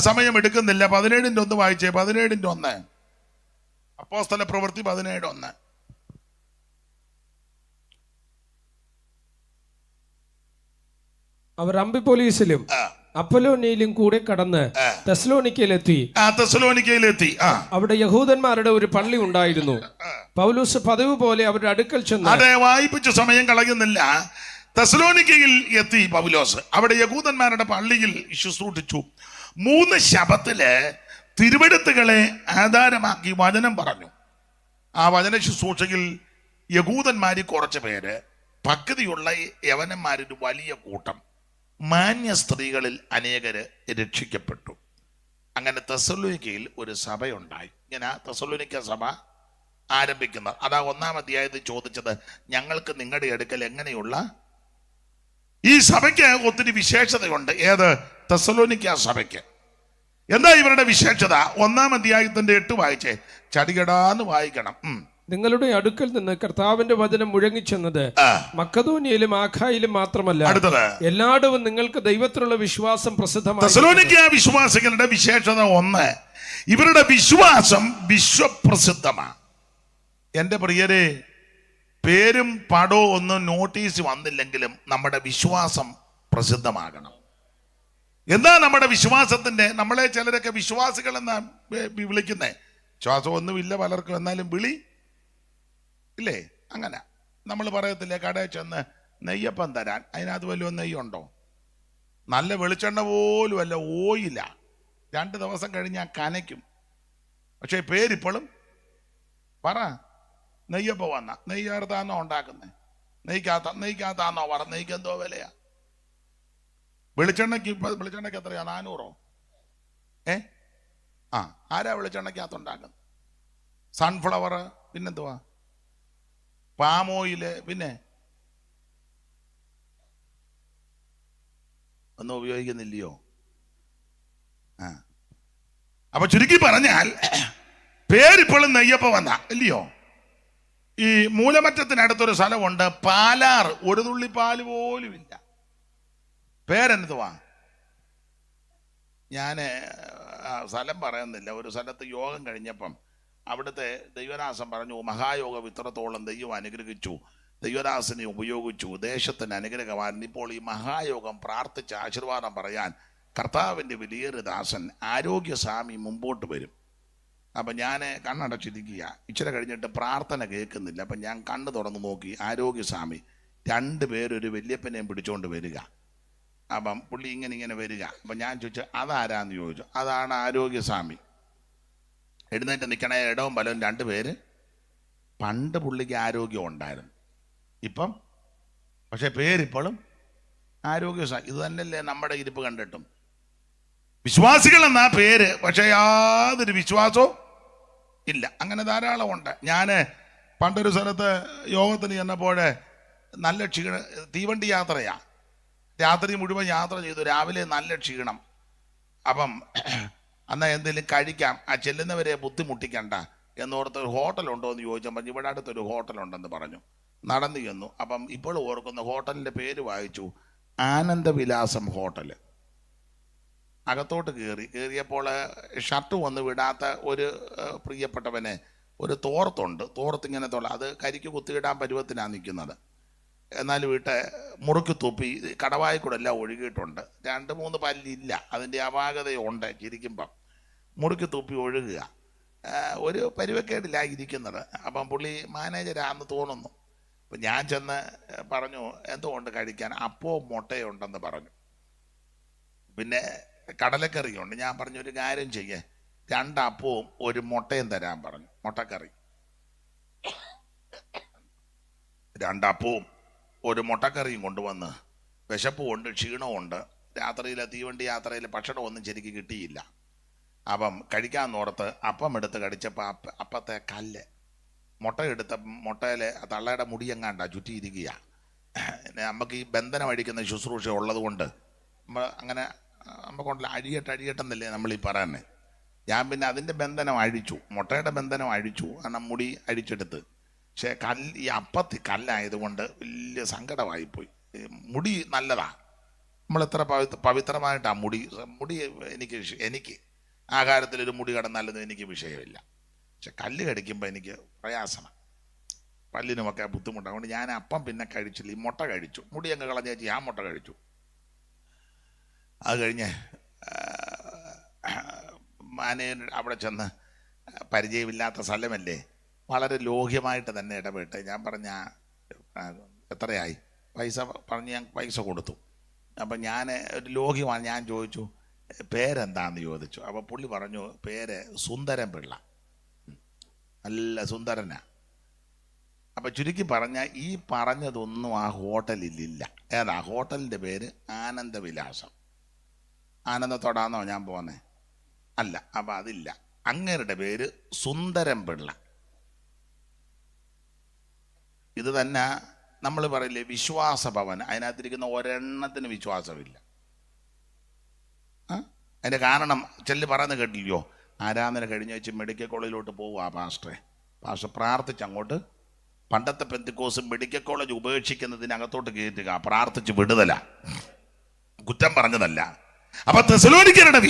സമയമെടുക്കുന്നില്ല. 17:1 വായിച്ചേ. 17:1 അപ്പോസ്തല പ്രവൃത്തി 17:1. അവർ അംഫിപോലിസിലും അപ്പൊലോനിയിലും കൂടെ കടന്ന് തെസ്സലോനിക്കയിലെത്തി. അവിടെ യഹൂദന്മാരുടെ ഒരു പള്ളി ഉണ്ടായിരുന്നു. പൗലോസ് പതിവ് പോലെ അവരുടെ അടുക്കൽ ചെന്ന് വായിപ്പിച്ച സമയം കളയുന്നില്ല. തെസ്സലോനിക്കയിൽ എത്തി പൗലോസ്. അവിടെ യഹൂദന്മാരുടെ പള്ളിയിൽ ശുശ്രൂഷിച്ചു. 3 ശബത്തില് തിരുവെഴുത്തുകളെ ആധാരമാക്കി വചനം പറഞ്ഞു. ആ വചന ശുശ്രൂഷയിൽ യഹൂദന്മാരിൽ കുറച്ച് പേര്, ഭക്തിയുള്ള യവനന്മാരൊരു വലിയ കൂട്ടം, മാന്യ സ്ത്രീകളിൽ അനേകര് രക്ഷിക്കപ്പെട്ടു. അങ്ങനെ തെസ്സലോനിക്കയിൽ ഒരു സഭയുണ്ടായി. ഇങ്ങനെ തെസ്സലോനിക്ക സഭ ആരംഭിക്കുന്നത്. അതാ 1-ാം അധ്യായത്തിൽ ചോദിച്ചത്, ഞങ്ങൾക്ക് നിങ്ങളുടെ അടുക്കൽ എങ്ങനെയുള്ള. ഈ സഭയ്ക്ക് ഒത്തിരി വിശേഷതയുണ്ട്. ഏത്? തെസ്സലോനിക്ക സഭയ്ക്ക്. എന്താ ഇവരുടെ വിശേഷത? 1-ാം അധ്യായത്തിന്റെ 8 വായിച്ചേ. ചടികടാന്ന് വായിക്കണം. നിങ്ങളുടെ അടുക്കൽ നിന്ന് കർത്താവിന്റെ വചനം മുഴങ്ങിച്ചെന്നത് മക്കദോനിയയിലും ആഖായിലും മാത്രമല്ല, എല്ലായിടവും നിങ്ങൾക്ക് ദൈവത്തിലുള്ള വിശ്വാസം പ്രസിദ്ധമാണ്. തെസ്സലോനിക്ക വിശ്വാസികളുടെ വിശേഷത 1, ഇവരുടെ വിശ്വാസം വിശ്വപ്രസിദ്ധമാണ്. എന്റെ പ്രിയരെ, പേരും പടവും ഒന്നും നോട്ടീസ് വന്നില്ലെങ്കിലും നമ്മുടെ വിശ്വാസം പ്രസിദ്ധമാകണം. എന്താ നമ്മുടെ വിശ്വാസത്തിന്റെ? നമ്മളെ ചിലരൊക്കെ വിശ്വാസികൾ എന്നാ വിളിക്കുന്നേ. വിശ്വാസമൊന്നുമില്ല പലർക്കും, എന്നാലും വിളി ഇല്ലേ? അങ്ങനെ നമ്മൾ പറയത്തില്ലേ, കടയിൽ ചെന്ന് നെയ്യപ്പം തരാൻ, അതിനകത്ത് വല്ലതും നെയ്യുണ്ടോ? നല്ല വെളിച്ചെണ്ണ പോലും അല്ല, ഓയില്ല. 2 ദിവസം കഴിഞ്ഞ് ഞാൻ കനയ്ക്കും. പക്ഷേ പേരിപ്പോഴും പറ. നെയ്യപ്പം വന്ന നെയ്യറുത്താന്നോ ഉണ്ടാക്കുന്നേ? നെയ്ക്കകത്താന്നോ പറ. നെയ്ക്ക് എന്തോ വിലയാ? വെളിച്ചെണ്ണയ്ക്ക് എത്രയാ? 400? ആരാ വെളിച്ചെണ്ണയ്ക്കകത്ത് ഉണ്ടാക്കുന്നത്? സൺഫ്ലവർ, പിന്നെന്തുവാ? പാം ഓയില്, പിന്നെ ഒന്നും ഉപയോഗിക്കുന്നില്ലയോ? അപ്പൊ ചുരുക്കി പറഞ്ഞാൽ പേരിപ്പോഴും നെയ്യപ്പം വന്ന ഇല്ലയോ? ഈ മൂലമറ്റത്തിനടുത്തൊരു സ്ഥലമുണ്ട്, പാലാർ. ഒരു തുള്ളി പാല് പോലും ഇല്ല. പേരെന്തുവാ? ഞാൻ സ്ഥലം പറയുന്നില്ല. ഒരു സ്ഥലത്ത് യോഗം കഴിഞ്ഞപ്പം അവിടുത്തെ ദൈവദാസൻ പറഞ്ഞു, മഹായോഗം ഇത്രത്തോളം ദൈവം അനുഗ്രഹിച്ചു, ദൈവദാസനെ ഉപയോഗിച്ചു, ദേശത്തിന് അനുഗ്രഹമാണ്. ഇപ്പോൾ ഈ മഹായോഗം പ്രാർത്ഥിച്ച ആശീർവാദം പറയാൻ കർത്താവിൻ്റെ വലിയൊരു ദാസൻ ആരോഗ്യസ്വാമി മുമ്പോട്ട് വരും. അപ്പം ഞാൻ കണ്ണടച്ചിരിക്കുക. ഇച്ചിരി കഴിഞ്ഞിട്ട് പ്രാർത്ഥന കേൾക്കുന്നില്ല. അപ്പം ഞാൻ കണ്ണ് തുറന്ന് നോക്കി, ആരോഗ്യസ്വാമി 2 പേരൊരു വല്യപ്പനെയും പിടിച്ചുകൊണ്ട് വരിക. അപ്പം പുള്ളി ഇങ്ങനെ വരിക. അപ്പം ഞാൻ ചോദിച്ചു, അതാരാന്ന് ചോദിച്ചു. അതാണ് ആരോഗ്യസ്വാമി. എഴുന്നേറ്റ് നിൽക്കണേ, ഇടവും ബലവും 2 പേര്. പണ്ട് പുള്ളിക്ക് ആരോഗ്യം ഉണ്ടായിരുന്നു, ഇപ്പം പക്ഷെ പേരിപ്പോഴും ആരോഗ്യസ്വാമി. ഇത് തന്നെയല്ലേ നമ്മുടെ ഇരിപ്പ് കണ്ടിട്ടും? വിശ്വാസികൾ എന്നാ പേര്, പക്ഷെ യാതൊരു വിശ്വാസവും ഇല്ല. അങ്ങനെ ധാരാളം ഉണ്ട്. ഞാൻ പണ്ടൊരു സ്ഥലത്ത് യോഗത്തിന് ചെന്നപ്പോൾ നല്ല തീവണ്ടി യാത്രയാ. രാത്രി മുഴുവൻ യാത്ര ചെയ്തു, രാവിലെ നല്ല ക്ഷീണം. അപ്പം എന്നാൽ എന്തെങ്കിലും കഴിക്കാം, ചെല്ലുന്നവരെ ബുദ്ധിമുട്ടിക്കണ്ട എന്നോർത്ത് ഒരു ഹോട്ടലുണ്ടോ എന്ന് ചോദിച്ചപ്പോൾ ഇവിടെ അടുത്തൊരു ഹോട്ടലുണ്ടെന്ന് പറഞ്ഞു. നടന്നു ചെന്നു. അപ്പം ഇപ്പോൾ ഓർക്കുന്ന ഹോട്ടലിൻ്റെ പേര് വായിച്ചു, ആനന്ദവിലാസം ഹോട്ടൽ. അകത്തോട്ട് കയറിയപ്പോൾ ഷർട്ട് വന്ന് വിടാത്ത ഒരു പ്രിയപ്പെട്ടവനെ ഒരു തോർത്തുണ്ട്. തോർത്തിങ്ങനെ അത് കരിക്ക് കുത്തിയിടാൻ പരുവത്തിനാണ് നിൽക്കുന്നത്. എന്നാലും മുറുക്കി തുപ്പി കടവായി കൂടെ എല്ലാം ഒഴുകിയിട്ടുണ്ട്. 2-3 പല്ലില്ല, അതിൻ്റെ അപാകതയുണ്ട്. ചിരിക്കുമ്പം മുറുക്കി തുപ്പി ഒഴുകുക. ഒരു പരുവക്കേടില്ല ഇരിക്കുന്നത്. അപ്പം പുള്ളി മാനേജരാന്ന് തോന്നുന്നു. അപ്പം ഞാൻ ചെന്ന് പറഞ്ഞു, എന്തുകൊണ്ട് കഴിക്കാൻ? അപ്പവും മുട്ടയുണ്ടെന്ന് പറഞ്ഞു. പിന്നെ കടലക്കറിയുണ്ട്. ഞാൻ പറഞ്ഞു, ഒരു കാര്യം ചെയ്യേ, 2 അപ്പവും 1 മുട്ടയും തരാൻ പറഞ്ഞു. മുട്ടക്കറി 2 അപ്പവും 1 മുട്ടക്കറിയും കൊണ്ടുവന്ന്. വിശപ്പുമുണ്ട്, ക്ഷീണമുണ്ട്. രാത്രിയിലെ തീവണ്ടി യാത്രയിൽ ഭക്ഷണമൊന്നും ശരിക്കും കിട്ടിയില്ല. അപ്പം കഴിക്കാൻ ഓർത്ത് അപ്പം എടുത്ത് കടിച്ചപ്പോൾ അപ്പത്തെ കല്ല്, മുട്ടയിലെ തള്ളയുടെ മുടിയെങ്ങാണ്ടാ ചുറ്റിയിരിക്കുക. നമുക്ക് ഈ ബന്ധനം അഴിക്കുന്ന ശുശ്രൂഷ ഉള്ളത് കൊണ്ട് അങ്ങനെ നമുക്കുണ്ടല്ലോ, അഴിയട്ടെന്നല്ലേ നമ്മളീ പറയുന്നത്. ഞാൻ പിന്നെ അതിൻ്റെ ബന്ധനം അഴിച്ചു, മുട്ടയുടെ ബന്ധനം അഴിച്ചു, കാരണം മുടി അഴിച്ചെടുത്ത്. പക്ഷേ ഈ കല്ലായതുകൊണ്ട് വലിയ സങ്കടമായിപ്പോയി. മുടി നല്ലതാ, നമ്മളെത്ര പവിത്രമായിട്ടാണ് മുടി എനിക്ക് ആഹാരത്തിലൊരു മുടി കടന്നാലൊന്നും എനിക്ക് വിഷയമില്ല. പക്ഷെ കല്ല് കടിക്കുമ്പോൾ എനിക്ക് പ്രയാസമാണ്, പല്ലിനുമൊക്കെ ബുദ്ധിമുട്ടാണ്. അതുകൊണ്ട് ഞാൻ അപ്പം പിന്നെ കഴിച്ചില്ല, ഈ മുട്ട കഴിച്ചു. മുടി അങ്ങ് കളഞ്ഞേച്ച് ആ മുട്ട കഴിച്ചു. അത് കഴിഞ്ഞ് മാനേജർ അവിടെ ചെന്ന്, പരിചയമില്ലാത്ത സ്ഥലമല്ലേ, വളരെ ലോഹ്യമായിട്ട് തന്നെ ഇടപെട്ട് ഞാൻ പറഞ്ഞ എത്രയായി പൈസ പറഞ്ഞ് ഞാൻ പൈസ കൊടുത്തു. അപ്പം ഞാൻ ഒരു ലോഹ്യമാണ്. ഞാൻ ചോദിച്ചു, പേരെന്താണെന്ന് ചോദിച്ചു. അപ്പോൾ പുള്ളി പറഞ്ഞു, പേര് സുന്ദരൻ പിള്ള. നല്ല സുന്ദരനാ. അപ്പം ചുരുക്കി പറഞ്ഞാൽ ഈ പറഞ്ഞതൊന്നും ആ ഹോട്ടലിലില്ല. ഏതാ ഹോട്ടലിൻ്റെ പേര്? ആനന്ദവിലാസം. ആനന്ദത്തോടാന്നോ ഞാൻ പോകുന്നത്? അല്ല. അപ്പം അതില്ല. അങ്ങേരുടെ പേര് സുന്ദരൻ പിള്ള. ഇത് തന്നെ നമ്മൾ പറയില്ലേ വിശ്വാസഭവൻ, അതിനകത്തിരിക്കുന്ന ഒരെണ്ണത്തിന് വിശ്വാസമില്ല. അതിൻ്റെ കാരണം പറയുന്നത് കേട്ടില്ലയോ? ആരാധന കഴിഞ്ഞ് വെച്ച് മെഡിക്കൽ കോളേജിലോട്ട് പോവുക പാസ്റ്റർ പ്രാർത്ഥിച്ച് അങ്ങോട്ട്. പണ്ടത്തെ പെന്തിക്കോസ് മെഡിക്കൽ കോളേജ് ഉപേക്ഷിക്കുന്നതിനകത്തോട്ട് കയറ്റുക, പ്രാർത്ഥിച്ച് വിടുതല, കുറ്റം പറഞ്ഞതല്ല. അപ്പൊ തെസ്സലോനിക്കരുടെ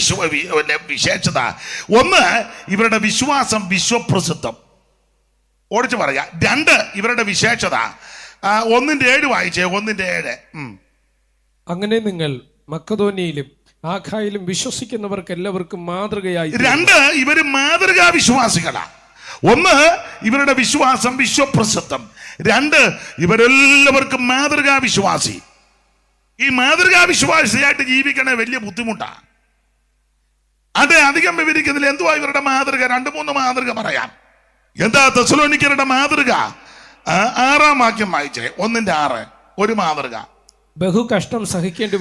വിശേഷത ഒന്ന്, ഇവരുടെ വിശ്വാസം വിശ്വപ്രസിദ്ധം. ഓടിച്ചു പറയാ. 2, ഇവരുടെ വിശേഷത 1:7 വായിച്ചേ. 1:7. അങ്ങനെ നിങ്ങൾ മക്കദോനിയയിലും ആഖായിലും വിശ്വസിക്കുന്നവർക്ക് എല്ലാവർക്കും മാതൃകയായി. 2, ഇവര് മാതൃകാ വിശ്വാസികളാ. 1, ഇവരുടെ വിശ്വാസം വിശ്വപ്രസിദ്ധം. 2, ഇവരെല്ലാവർക്കും മാതൃകാ വിശ്വാസി. ഈ മാതൃകാ വിശ്വാസിയായിട്ട് ജീവിക്കണേ വലിയ ബുദ്ധിമുട്ടാ. അത് അധികം വിവരിക്കുന്നില്ല. എന്തുവാ ഇവരുടെ മാതൃക? 2-3 മാതൃക പറയാം. എന്താ തെസ്സലോനിക്കരുടെ മാതൃക? 6-ാം വാക്യം വായിച്ചേ, 1:6. ഒരു മാതൃക. ബഹു കഷ്ടം സഹിക്കേണ്ടി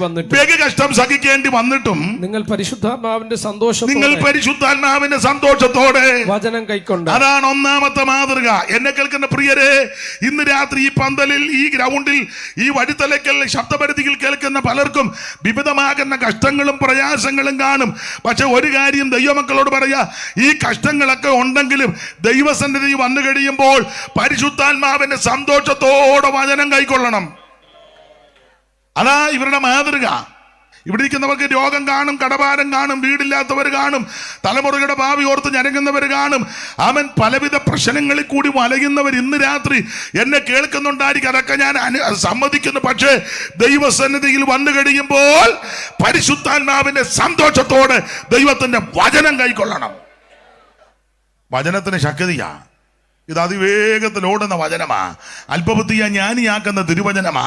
വന്നിട്ടും നിങ്ങൾ പരിശുദ്ധാത്മാവിന്റെ സന്തോഷത്തോടെ വചനം കൈക്കൊണ്ട്. അതാണ് ഒന്നാമത്തെ മാതൃക. എന്നെ കേൾക്കുന്ന പ്രിയരെ, ഇന്ന് രാത്രി ഈ പന്തലിൽ, ഈ ഗ്രൗണ്ടിൽ, ഈ വഴിത്തലക്കൽ, ശബ്ദപരിധിയിൽ കേൾക്കുന്ന പലർക്കും വിവിധമാകുന്ന കഷ്ടങ്ങളും പ്രയാസങ്ങളും കാണും. പക്ഷെ ഒരു കാര്യം ദൈവമക്കളോട് പറയാ, ഈ കഷ്ടങ്ങളൊക്കെ ഉണ്ടെങ്കിലും ദൈവസന്നിധി വന്നു കഴിയുമ്പോൾ പരിശുദ്ധാത്മാവിന്റെ സന്തോഷത്തോടെ വചനം കൈക്കൊള്ളണം. അതാ ഇവരുടെ മാതൃക. ഇവിടെ ഇരിക്കുന്നവർക്ക് രോഗം കാണും, കടഭാരം കാണും, വീടില്ലാത്തവർ കാണും, തലമുറകളുടെ ഭാവി ഓർത്ത് ഞരങ്ങുന്നവർ കാണും. അവൻ പലവിധ പ്രശ്നങ്ങളിൽ കൂടി വലയുന്നവർ ഇന്ന് രാത്രി എന്നെ കേൾക്കുന്നുണ്ടായിരിക്കും. അതൊക്കെ ഞാൻ സമ്മതിക്കുന്നു. പക്ഷേ ദൈവസന്നിധിയിൽ വന്നു കഴിയുമ്പോൾ പരിശുദ്ധാത്മാവിന്റെ സന്തോഷത്തോടെ ദൈവത്തിന്റെ വചനം കൈക്കൊള്ളണം. വചനത്തിന് ശക്തിയാ. ഇത് അതിവേഗത്തിൽ ഓടുന്ന വചനമാ. അല്പബുദ്ധിയ ജ്ഞാനിയാക്കുന്ന തിരുവചനമാ.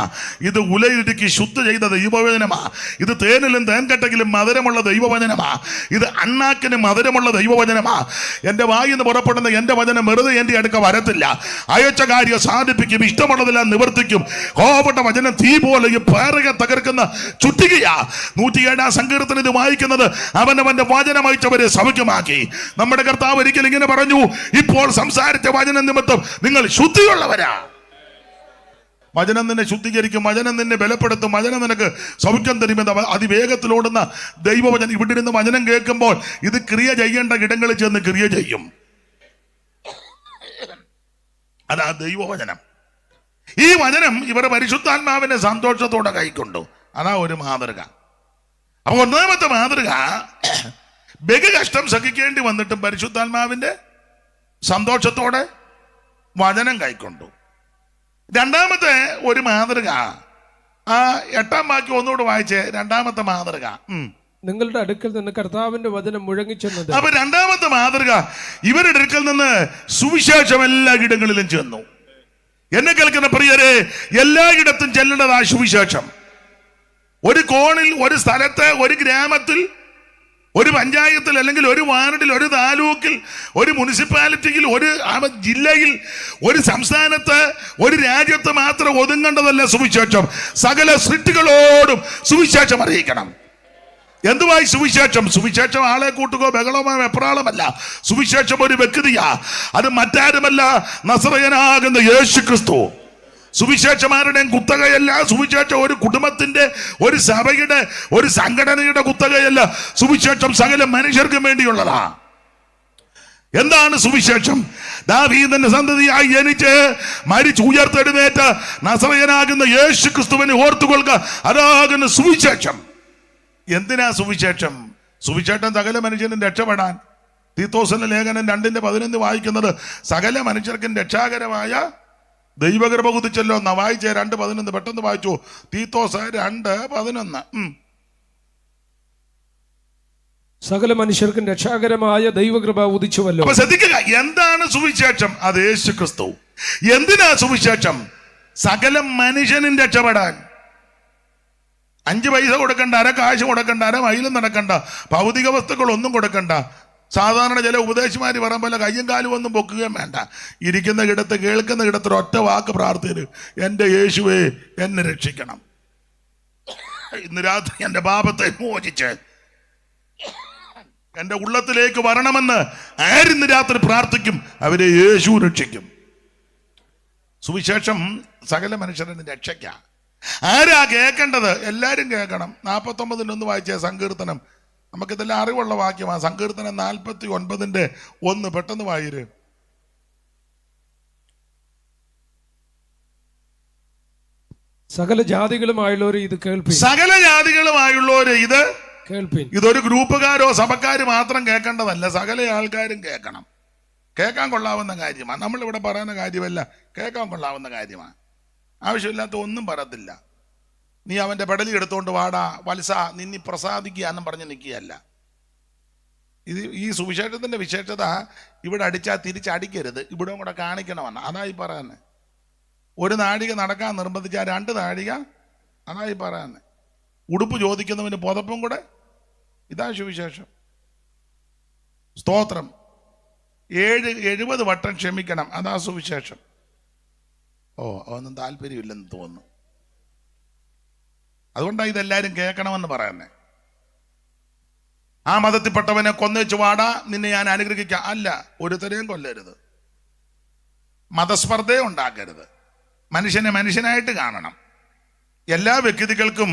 ഇത് ഉലയിടുക്കി ശുദ്ധ ചെയ്ത ദൈവവചനമാ. ഇത് തേനിലും തേൻകട്ടകിലും മധുരമുള്ള ദൈവവചനമാ. ഇത് അണ്ണാക്കിന് മധുരമുള്ള ദൈവവചനമാ. എൻ്റെ വായിൽ നിന്ന് പുറപ്പെടുന്ന എൻ്റെ വചനം വെറുതെ എൻ്റെ അടുക്ക വരത്തില്ല. അയച്ച കാര്യം സാധിപ്പിക്കും, ഇഷ്ടമുള്ളതെല്ലാം നിവർത്തിക്കും. കോപപ്പെട്ട വചനം തീ പോലെ പേറുക തകർക്കുന്ന ചുറ്റികയാ. 107-ാം സങ്കീർത്തനം ഇത് വായിക്കുന്നത് അവനവന്റെ വചനം അയച്ചവരെ സൗഖ്യമാക്കി. നമ്മുടെ കർത്താവ് ഒരിക്കൽ ഇങ്ങനെ പറഞ്ഞു, ഇപ്പോൾ സംസാരിച്ച നിമിത്തം നിങ്ങൾ ശുദ്ധിയുള്ളവരാ. വചനം നിന്നെ ശുദ്ധീകരിക്കും, വചനം നിന്നെ ബലപ്പെടുത്തും, വചനം നിനക്ക് സൗഖ്യം തരുമെന്ന് അതിവേഗത്തിലോടുന്ന ദൈവവചനം. ഇവിടെ ഇരുന്ന് വചനം കേൾക്കുമ്പോൾ ഇത് ക്രിയ ചെയ്യേണ്ട ഇടങ്ങളിൽ ചെന്ന് ക്രിയ ചെയ്യും. അതാ ദൈവവചനം. ഈ വചനം ഇവരുടെ പരിശുദ്ധാത്മാവിനെ സന്തോഷത്തോടെ കൈക്കൊണ്ടു. അതാ ഒരു മാതൃക. അപ്പൊ ഒന്നാമത്തെ മാതൃക, ബഹു കഷ്ടം സഹിക്കേണ്ടി വന്നിട്ടും പരിശുദ്ധാത്മാവിന്റെ സന്തോഷത്തോടെ വചനം കൈക്കൊണ്ടു. രണ്ടാമത്തെ ഒരു മാതൃക, 8-ാം വാക്യം ഒന്നുകൂടെ വായിച്ചേ. രണ്ടാമത്തെ മാതൃക, നിങ്ങളുടെ അടുക്കൽ നിന്ന് കർത്താവിന്റെ വചനം മുഴങ്ങിച്ചെന്നത്. അപ്പൊ രണ്ടാമത്തെ മാതൃക, ഇവരുടെ അടുക്കൽ നിന്ന് സുവിശേഷം എല്ലാ ഇടങ്ങളിലും ചെന്നു. എന്നെ കേൾക്കുന്ന പ്രിയരെ, എല്ലായിടത്തും ചെല്ലേണ്ടതാ സുവിശേഷം. ഒരു കോണിൽ, ഒരു സ്ഥലത്ത്, ഒരു ഗ്രാമത്തിൽ, ഒരു പഞ്ചായത്തിൽ, അല്ലെങ്കിൽ ഒരു വാർഡിൽ, ഒരു താലൂക്കിൽ, ഒരു മുനിസിപ്പാലിറ്റിയിൽ, ഒരു ജില്ലയിൽ, ഒരു സംസ്ഥാനത്ത്, ഒരു രാജ്യത്ത് മാത്രം ഒതുങ്ങേണ്ടതല്ല സുവിശേഷം. സകല സൃഷ്ടികളോടും സുവിശേഷം അറിയിക്കണം. എന്തുവായി സുവിശേഷം? സുവിശേഷം ആളെ കൂട്ടുകയോ ബഹളമോ എപ്രാളമല്ല. സുവിശേഷം ഒരു വ്യക്തിയാ. അത് മറ്റാരുമല്ല, നസറയനാകുന്ന യേശു ക്രിസ്തു. സുവിശേഷമാരുടെയും കുത്തകയല്ല. സുവിശേഷം ഒരു കുടുംബത്തിന്റെ, ഒരു സഭയുടെ, ഒരു സംഘടനയുടെ കുത്തകയല്ല. സുവിശേഷം സകല മനുഷ്യർക്കും വേണ്ടിയുള്ളതാ. എന്താണ് സുവിശേഷം? ദാവീദിന്റെ സന്തതിയായി ജനിച്ച് മരിച്ച് ഉയർത്തെഴുന്നേറ്റ് നസറയനാകുന്ന യേശു ക്രിസ്തുവിനെ ഓർത്തുകൊള്ളുക. അതാകുന്ന സുവിശേഷം. എന്തിനാ സുവിശേഷം? സുവിശേഷം സകല മനുഷ്യനും രക്ഷപ്പെടാൻ. തീത്തോസിന്റെ ലേഖനം 2:11 വായിക്കുന്നത് സകല മനുഷ്യർക്കും രക്ഷാകരമായ ദൈവകൃപ കുതിച്ചല്ലോ എന്നാ. വായിച്ചേ 2:11 പെട്ടെന്ന് വായിച്ചു. തീത്തോസ് 2:11. സകല മനുഷ്യർക്കും രക്ഷാകരമായ ദൈവകൃപ ഉദിച്ചുവല്ലോ. അപ്പൊ ശ്രദ്ധിക്കുക, എന്താണ് സുവിശേഷം? അത് യേശു ക്രിസ്തു. എന്തിനാ സുവിശേഷം? സകല മനുഷ്യനും രക്ഷപ്പെടാൻ. 5 പൈസ കൊടുക്കണ്ട, അര കാശ് കൊടുക്കണ്ട, അര മൈലും നടക്കണ്ട, ഭൗതിക വസ്തുക്കൾ ഒന്നും കൊടുക്കണ്ട. സാധാരണ ചില ഉപദേശിമാര് പറയാൻ പോലെ കയ്യും കാലും ഒന്നും പൊക്കുകയും വേണ്ട. ഇരിക്കുന്ന ഇടത്ത്, കേൾക്കുന്ന ഇടത്ത് ഒറ്റ വാക്ക് പ്രാർത്ഥന, എൻ്റെ യേശുവേ എന്നെ രക്ഷിക്കണം. ഇന്ന് രാത്രി എൻ്റെ പാപത്തെ മോചിച്ച് എൻ്റെ ഉള്ളത്തിലേക്ക് വരണമെന്ന് ആരിന്ന് രാത്രി പ്രാർത്ഥിക്കും, അവരെ യേശു രക്ഷിക്കും. സുവിശേഷം സകല മനുഷ്യരുടെ രക്ഷയ്ക്കാ. ആരാ കേൾക്കേണ്ടത്? എല്ലാവരും കേൾക്കണം. 49:1 വായിച്ച സങ്കീർത്തനം, നമുക്കിതെല്ലാം അറിവുള്ള വാക്യമാണ്. സങ്കീർത്തനം 49:1 പെട്ടെന്ന് വായിര്. സകല ജാതികളുമായുള്ളവര് ഇത് കേൾപ്പിൻ. സകല ജാതികളുമായുള്ളവര് ഇത് കേൾപ്പിൻ. ഇതൊരു ഗ്രൂപ്പുകാരോ സഭക്കാര് മാത്രം കേൾക്കേണ്ടതല്ല, സകല ആൾക്കാരും കേൾക്കണം. കേൾക്കാൻ കൊള്ളാവുന്ന കാര്യമാണ്. നമ്മളിവിടെ പറയുന്ന കാര്യമല്ല, കേൾക്കാൻ കൊള്ളാവുന്ന കാര്യമാണ്. ആവശ്യമില്ലാത്ത ഒന്നും പറയത്തില്ല. നീ അവൻ്റെ പെടലി എടുത്തുകൊണ്ട് വാടാ വത്സ നിന്നി പ്രസാദിക്കുക എന്നും പറഞ്ഞ് നിൽക്കുകയല്ല. ഈ സുവിശേഷത്തിൻ്റെ വിശേഷത ഇവിടെ അടിച്ചാൽ തിരിച്ചടിക്കരുത്, ഇവിടെ കൂടെ കാണിക്കണമെന്ന്. അതായി പറയുന്നത്. ഒരു നാഴിക നടക്കാൻ നിർബന്ധിച്ചാൽ 2 നാഴിക, അതായി പറയുന്നത്. ഉടുപ്പ് ചോദിക്കുന്നവന് പുതപ്പും കൂടെ. ഇതാ സുവിശേഷം. സ്തോത്രം. 70 വട്ടം ക്ഷമിക്കണം. അതാ സുവിശേഷം. അതൊന്നും താല്പര്യമില്ലെന്ന് തോന്നുന്നു. അതുകൊണ്ടാണ് ഇതെല്ലാവരും കേൾക്കണമെന്ന് പറയുന്നത്. ആ മതത്തിൽപ്പെട്ടവനെ കൊന്നേച്ചു വാടാ, നിന്നെ ഞാൻ അനുഗ്രഹിക്കാം. അല്ല, ഒരുത്തരെയും കൊല്ലരുത്. മതസ്പർദ്ധയെ ഉണ്ടാക്കരുത്. മനുഷ്യനെ മനുഷ്യനായിട്ട് കാണണം. എല്ലാ വ്യക്തികൾക്കും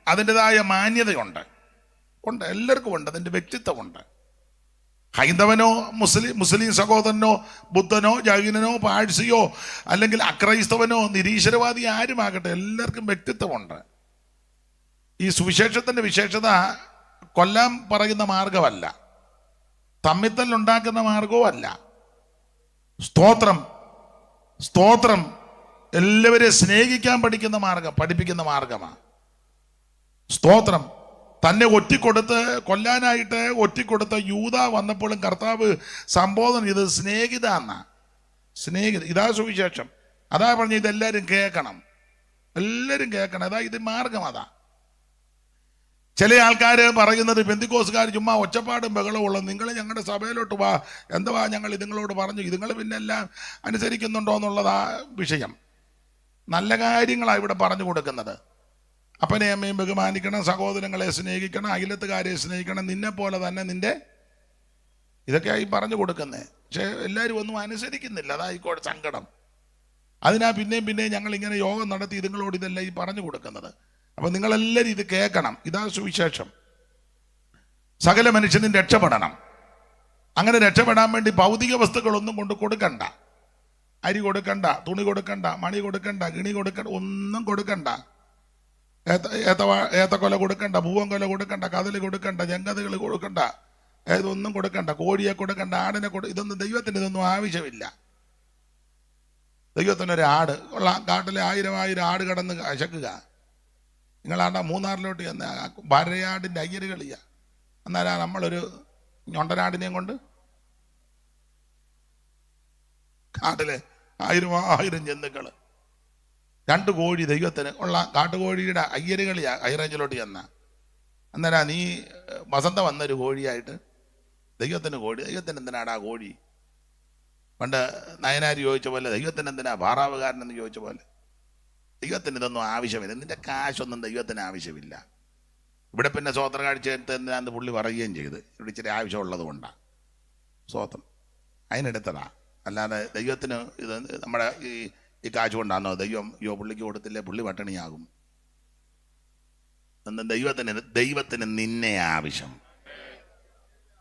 അതിൻ്റെതായ മാന്യതയുണ്ട്. എല്ലാവർക്കും ഉണ്ട്, അതിൻ്റെ വ്യക്തിത്വമുണ്ട്. ഹൈന്ദവനോ മുസ്ലിം സഹോദരനോ ബുദ്ധനോ ജൈനനോ പാഴ്സിയോ അല്ലെങ്കിൽ അക്രൈസ്തവനോ നിരീശ്വരവാദി ആരുമാകട്ടെ, എല്ലാവർക്കും വ്യക്തിത്വമുണ്ട്. ഈ സുവിശേഷത്തിൻ്റെ വിശേഷത കൊല്ലാൻ പറയുന്ന മാർഗമല്ല, തമ്മിത്തല്ലുണ്ടാക്കുന്ന മാർഗവും അല്ല. സ്തോത്രം എല്ലാവരെയും സ്നേഹിക്കാൻ പഠിപ്പിക്കുന്ന മാർഗമാണ് സ്തോത്രം. തന്നെ കൊല്ലാനായിട്ട് ഒറ്റിക്കൊടുത്ത യൂദ വന്നപ്പോഴും കർത്താവ് സംബോധന ചെയ്ത് സ്നേഹിത എന്നാ. ഇതാ സുവിശേഷം. അതാ പറഞ്ഞ ഇതെല്ലാവരും കേൾക്കണം. അതാ ഇത് മാർഗം. അതാ ചില ആൾക്കാർ പറയുന്നത്, പെന്തിക്കോസുകാർ ചുമ്മാ ഒച്ചപ്പാടും ബഹളവും ഉള്ളത്, നിങ്ങൾ ഞങ്ങളുടെ സഭയിലോട്ട് വാ, എന്തുവാ ഞങ്ങൾ ഇതുങ്ങളോട് പറഞ്ഞു, ഇതുങ്ങൾ പിന്നെ എല്ലാം അനുസരിക്കുന്നുണ്ടോ എന്നുള്ളതാ വിഷയം. നല്ല കാര്യങ്ങളാണ് ഇവിടെ പറഞ്ഞു കൊടുക്കുന്നത്. അപ്പനെ അമ്മയും ബഹുമാനിക്കണം, സഹോദരങ്ങളെ സ്നേഹിക്കണം, അയലത്തുകാരെ സ്നേഹിക്കണം, നിന്നെ പോലെ തന്നെ ഇതൊക്കെയായി പറഞ്ഞു കൊടുക്കുന്നത്. പക്ഷെ എല്ലാവരും ഒന്നും അനുസരിക്കുന്നില്ല. അതായിക്കോട്ടെ സങ്കടം. അതിനാ പിന്നെയും ഞങ്ങൾ ഇങ്ങനെ യോഗം നടത്തി ഇതുങ്ങളോട് ഇതെല്ലാം ഈ പറഞ്ഞു കൊടുക്കുന്നത്. അപ്പൊ നിങ്ങളെല്ലാവരും ഇത് കേൾക്കണം. ഇതാ സുവിശേഷം. സകല മനുഷ്യനും രക്ഷപ്പെടണം. അങ്ങനെ രക്ഷപ്പെടാൻ വേണ്ടി ഭൗതിക വസ്തുക്കളൊന്നും കൊണ്ട് കൊടുക്കണ്ട. അരി കൊടുക്കണ്ട, തുണി കൊടുക്കണ്ട, മണി കൊടുക്കണ്ട, ഗിണി കൊടുക്കണ്ട, ഒന്നും കൊടുക്കണ്ട. ഏത്തക്കൊല കൊടുക്കണ്ട, പൂവൻകൊല കൊടുക്കണ്ട, കദളി കൊടുക്കണ്ട, ജങ്കതകൾ കൊടുക്കണ്ട, ഇതൊന്നും കൊടുക്കണ്ട. കോഴിയെ കൊടുക്കണ്ട, ആടിനെ ഇതൊന്നും ദൈവത്തിന് ആവശ്യമില്ല. ദൈവത്തിനൊരു ആട് കാട്ടിലെ 1000 ആട് കടന്ന് അശക്കുക. നിങ്ങളാണ്ട മൂന്നാറിലോട്ട് ചെന്ന് വരയാടിൻ്റെ അയ്യര് കളിയാ. എന്നാലാ നമ്മളൊരു ഞൊണ്ടനാടിനെയും കൊണ്ട് കാട്ടിലെ 1000 ജന്തുക്കൾ, 2 കോഴി ദൈവത്തിന് ഉള്ള കാട്ടുകോഴിയുടെ അയ്യര് കളിയാ ഹൈറേഞ്ചിലോട്ട് ചെന്ന. അന്നേരം നീ വസന്തം വന്നൊരു കോഴിയായിട്ട് ദൈവത്തിന് എന്തിനാടാ കോഴി? പണ്ട് നയനാർ ചോദിച്ച പോലെ ദൈവത്തിന് എന്തിനാ ഭാറാവുകാരനെന്ന് ചോദിച്ച പോലെ. ദൈവത്തിന് ഇതൊന്നും ആവശ്യമില്ല. നിന്റെ കാശൊന്നും ദൈവത്തിന് ആവശ്യമില്ല. ഇവിടെ പിന്നെ സ്വോത്ര കാഴ്ച എന്തിനാന്ന് പുള്ളി പറയുകയും ചെയ്ത്, ഇവിടെ ഇച്ചിരി ആവശ്യമുള്ളത് കൊണ്ടാണ് സ്വോത്രം അതിനെടുത്തതാ. അല്ലാതെ ദൈവത്തിന് ഇത് നമ്മുടെ ഈ കാശ് കൊണ്ടാണോ ദൈവം പുള്ളിക്ക് കൊടുത്തില്ലേ പുള്ളി പട്ടിണിയാകും. ദൈവത്തിന് നിന്നെ ആവശ്യം.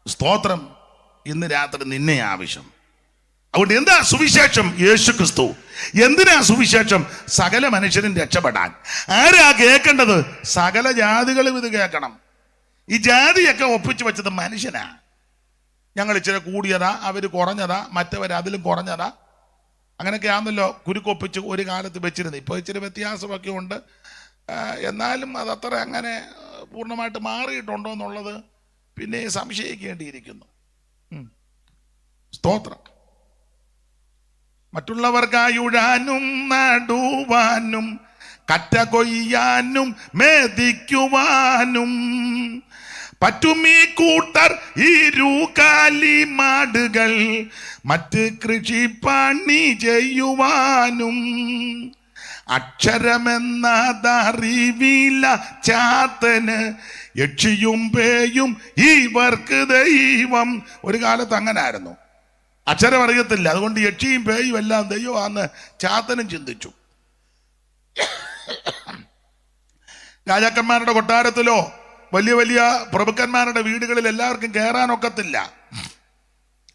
സ്തോത്രം. ഇന്ന് രാത്രി നിന്നെ ആവശ്യം. അതുകൊണ്ട് എന്താ സുവിശേഷം? യേശു ക്രിസ്തു. എന്തിനാ സുവിശേഷം? സകല മനുഷ്യരും രക്ഷപ്പെടാൻ. ആരാ കേൾക്കേണ്ടത്? സകല ജാതികളും ഇത് കേൾക്കണം. ഈ ജാതിയൊക്കെ ഒപ്പിച്ചു വെച്ചത് മനുഷ്യനാ. ഞങ്ങൾ ഇച്ചിരി കൂടിയതാ, അവർ കുറഞ്ഞതാ, മറ്റവർ അതിലും കുറഞ്ഞതാ, അങ്ങനെയൊക്കെ ആണല്ലോ കുരുക്കൊപ്പിച്ച് ഒരു കാലത്ത് വെച്ചിരുന്നത്. ഇപ്പോൾ ഇച്ചിരി വ്യത്യാസമൊക്കെ ഉണ്ട്. എന്നാലും അതത്ര അങ്ങനെ പൂർണ്ണമായിട്ട് മാറിയിട്ടുണ്ടോ എന്നുള്ളത് പിന്നെ സംശയിക്കേണ്ടിയിരിക്കുന്നു. സ്തോത്രം. മറ്റുള്ളവർക്കായുഴാനും നടുവാനും കറ്റ കൊയ്യാനും മേദിക്കുവാനും പറ്റുമീ കൂട്ടർ ഇരുകാലി മാടുകൾ മറ്റ് കൃഷിപ്പണി ചെയ്യുവാനും അക്ഷരമെന്നതറിവില്ല ചാത്തന് യക്ഷിയും പേയും ഇവർക്ക് ദൈവം. ഒരു കാലത്ത് അങ്ങനെ ആയിരുന്നു. അക്ഷരം അറിയത്തില്ല, അതുകൊണ്ട് യക്ഷിയും പേയും എല്ലാം ദൈവമാണെന്ന് ചാത്തനും ചിന്തിച്ചു. രാജാക്കന്മാരുടെ കൊട്ടാരത്തിലോ വലിയ വലിയ പ്രഭുക്കന്മാരുടെ വീടുകളിൽ എല്ലാവർക്കും കയറാനൊക്കത്തില്ല.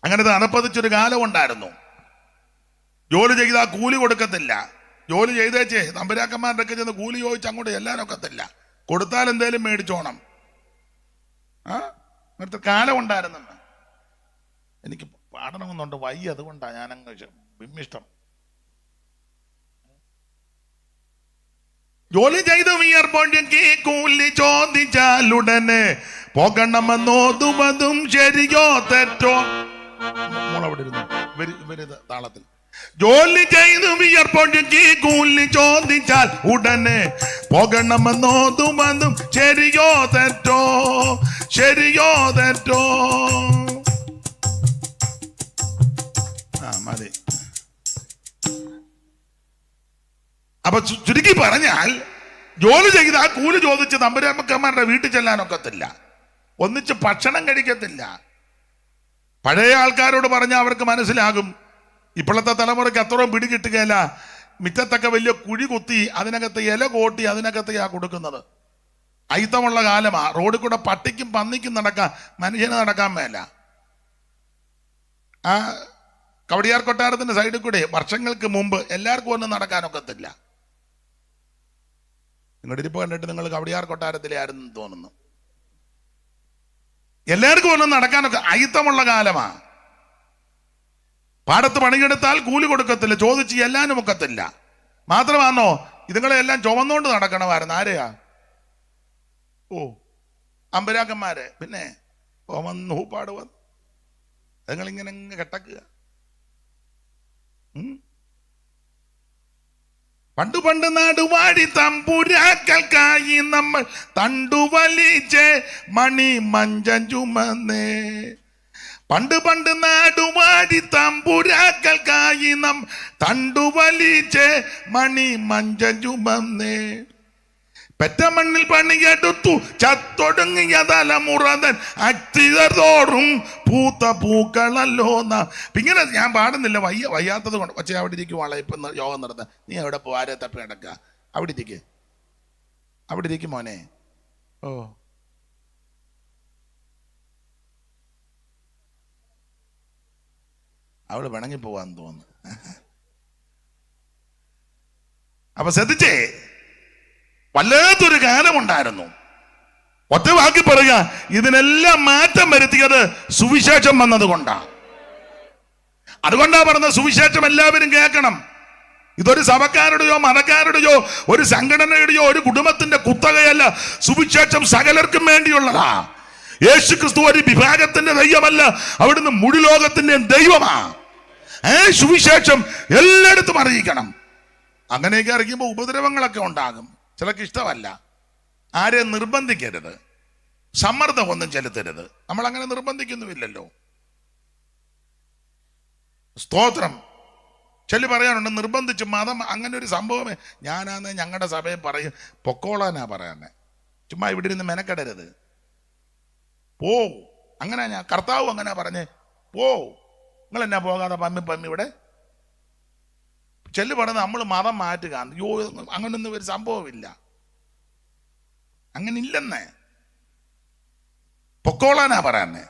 അങ്ങനത്തെ അണപ്പതിച്ചൊരു കാലം ഉണ്ടായിരുന്നു. ജോലി ചെയ്താൽ കൂലി കൊടുക്കത്തില്ല. ജോലി ചെയ്തേച്ചേ തമ്പുരാക്കന്മാരുടെ ഒക്കെ ചെന്ന് കൂലി ചോദിച്ച് അങ്ങോട്ട് ചെല്ലാനൊക്കത്തില്ല. കൊടുത്താൽ എന്തേലും മേടിച്ചോണം. അങ്ങനത്തെ കാലം ഉണ്ടായിരുന്നെന്ന്. എനിക്ക് പാടണമെന്നുണ്ട്, വയ്യ, അതുകൊണ്ടാണ് ഞാനങ്ങ് വിമ്മിഷ്ടം. ജോലി ചെയ്ത് വിയർപ്പൊഴുകി കൂലി ചോദിച്ചാലുടനെ പോകണമെന്നോതുവതും ശരിയോ തെറ്റോ. മോളവിടെ ഇരുന്നു താളത്തിൽ. ജോലി ചെയ്ത് വിയർപ്പൊഴുകി കൂലി ചോദിച്ചാൽ ഉടനെ പോകണമെന്നോതുവതും ശരിയോ തെറ്റോ, ശരിയോ തെറ്റോ. അപ്പൊ ചുരുക്കി പറഞ്ഞാൽ ജോലി ചെയ്ത് ആ കൂലി ചോദിച്ച് തമ്പുരാക്കന്മാരുടെ വീട്ടിൽ ചെല്ലാനൊക്കത്തില്ല, ഒന്നിച്ച് ഭക്ഷണം കഴിക്കത്തില്ല. പഴയ ആൾക്കാരോട് പറഞ്ഞാൽ അവർക്ക് മനസ്സിലാകും. ഇപ്പോഴത്തെ തലമുറയ്ക്ക് അത്രയും പിടി കിട്ടുകയില്ല. മിറ്റത്തൊക്കെ വലിയ കുഴി കുത്തി അതിനകത്ത് ഇല കോട്ടി അതിനകത്തെയാ കൊടുക്കുന്നത്. അയിത്തമുള്ള കാലമാ. റോഡിൽ കൂടെ പട്ടിക്കും പന്നിക്കും നടക്കാൻ, മനുഷ്യന് നടക്കാൻ മേല. ആ കവടിയാർ കൊട്ടാരത്തിന്റെ സൈഡിൽ കൂടെ വർഷങ്ങൾക്ക് മുമ്പ് എല്ലാവർക്കും ഒന്നും നടക്കാനൊക്കത്തില്ല. നിങ്ങളുടെ ഇരിപ്പ് കണ്ടിട്ട് നിങ്ങൾ കവടിയാർ കൊട്ടാരത്തിലെ ആയിരുന്നു തോന്നുന്നു. എല്ലാവർക്കും ഒന്നും നടക്കാനൊക്കെ അയിത്തമുള്ള കാലമാ. പാടത്ത് പണിയെടുത്താൽ കൂലി കൊടുക്കത്തില്ല, ചോദിച്ച് എല്ലാനും ഒക്കത്തില്ല. മാത്രമാണോ ഇതുങ്ങളെ എല്ലാം ചുമന്നുകൊണ്ട് നടക്കണമായിരുന്നു. ആരെയാ? ഓ, അമ്പരാക്കന്മാരെ. പിന്നെ ഓമന്ന് ഹൂപ്പാട് വന്ന് നിങ്ങളിങ്ങനെ കെട്ടക്കുക. പണ്ട് നാടുവാടി തമ്പുരാക്കൾക്കായി നമ്മൾ തണ്ടുവലിച്ച് മണി മഞ്ചം ചുമന്നേ. പണ്ട് നാടുവാടി തമ്പുരാക്കൾക്കായി നാം തണ്ടുവലിച്ച് മണി മഞ്ചം ചുമന്നേ. പെറ്റമണ്ണിൽ പണിയെടുത്തു ചത്തൊടുങ്ങിയ തലമുറതൻ അക്തിതോറും പൂത്ത പൂക്കളല്ലോ നാം. ഇങ്ങനെ ഞാൻ പാടുന്നില്ല, വയ്യാത്തത് കൊണ്ട്. പക്ഷേ അവിടെ ഇരിക്കുവാളെ ഇപ്പം യോഗം നടത്താൻ. നീ എവിടെ പോ, ആരെ തപ്പി കിടക്കുക? അവിടെ ഇരിക്കും മോനെ. ഓ, അവള് പിണങ്ങി പോവാന്ന് തോന്നുന്നു. അപ്പൊ ശ്രദ്ധിച്ചേ, വല്ലാത്തൊരു കാലമുണ്ടായിരുന്നു. ഒറ്റ വാക്കി പറയുക, ഇതിനെല്ലാം മാറ്റം വരുത്തിയത് സുവിശേഷം വന്നത് കൊണ്ടാണ്. അതുകൊണ്ടാ പറഞ്ഞ സുവിശേഷം എല്ലാവരും കേൾക്കണം. ഇതൊരു സഭക്കാരുടെയോ മതക്കാരുടെയോ ഒരു സംഘടനയുടെയോ ഒരു കുടുംബത്തിന്റെ കുത്തകയല്ല. സുവിശേഷം സകലർക്കും വേണ്ടിയുള്ളതാ. യേശു ക്രിസ്തു ഒരു വിഭാഗത്തിന്റെ ദൈവമല്ല, അവിടുന്ന് മുഴു ലോകത്തിന്റെ ദൈവമാ. സുവിശേഷം എല്ലായിടത്തും അറിയിക്കണം. അങ്ങനെയൊക്കെ അറിയിക്കുമ്പോൾ ഉപദ്രവങ്ങളൊക്കെ ഉണ്ടാകും. ചിലക്ക് ഇഷ്ടമല്ല. ആരെയും നിർബന്ധിക്കരുത്, സമ്മർദ്ദം ഒന്നും ചെലുത്തരുത്. നമ്മൾ അങ്ങനെ നിർബന്ധിക്കുന്നുമില്ലല്ലോ. സ്തോത്രം. ചെല്ലി പറയാനുണ്ട്, നിർബന്ധിച്ച് മതം അങ്ങനെ ഒരു സംഭവമേ. ഞാനാന്ന് ഞങ്ങളുടെ സഭയിൽ പറയും, പൊക്കോളാനാ പറയാന്നെ. ചുമ്മാ ഇവിടെ ഇരുന്ന് മെനക്കെടരുത്, പോ. അങ്ങനെ ഞാൻ കർത്താവ് അങ്ങനെ പറഞ്ഞേ, പോ. നിങ്ങൾ എന്നാ പോകാതെ പമ്മി ഇവിടെ ചെല്ലു പറഞ്ഞത് നമ്മൾ മതം മാറ്റുക. യോ, അങ്ങനൊന്നും ഒരു സംഭവമില്ല, അങ്ങനെ ഇല്ലെന്നേ. പൊക്കോളാനാ പറയാന്നെ.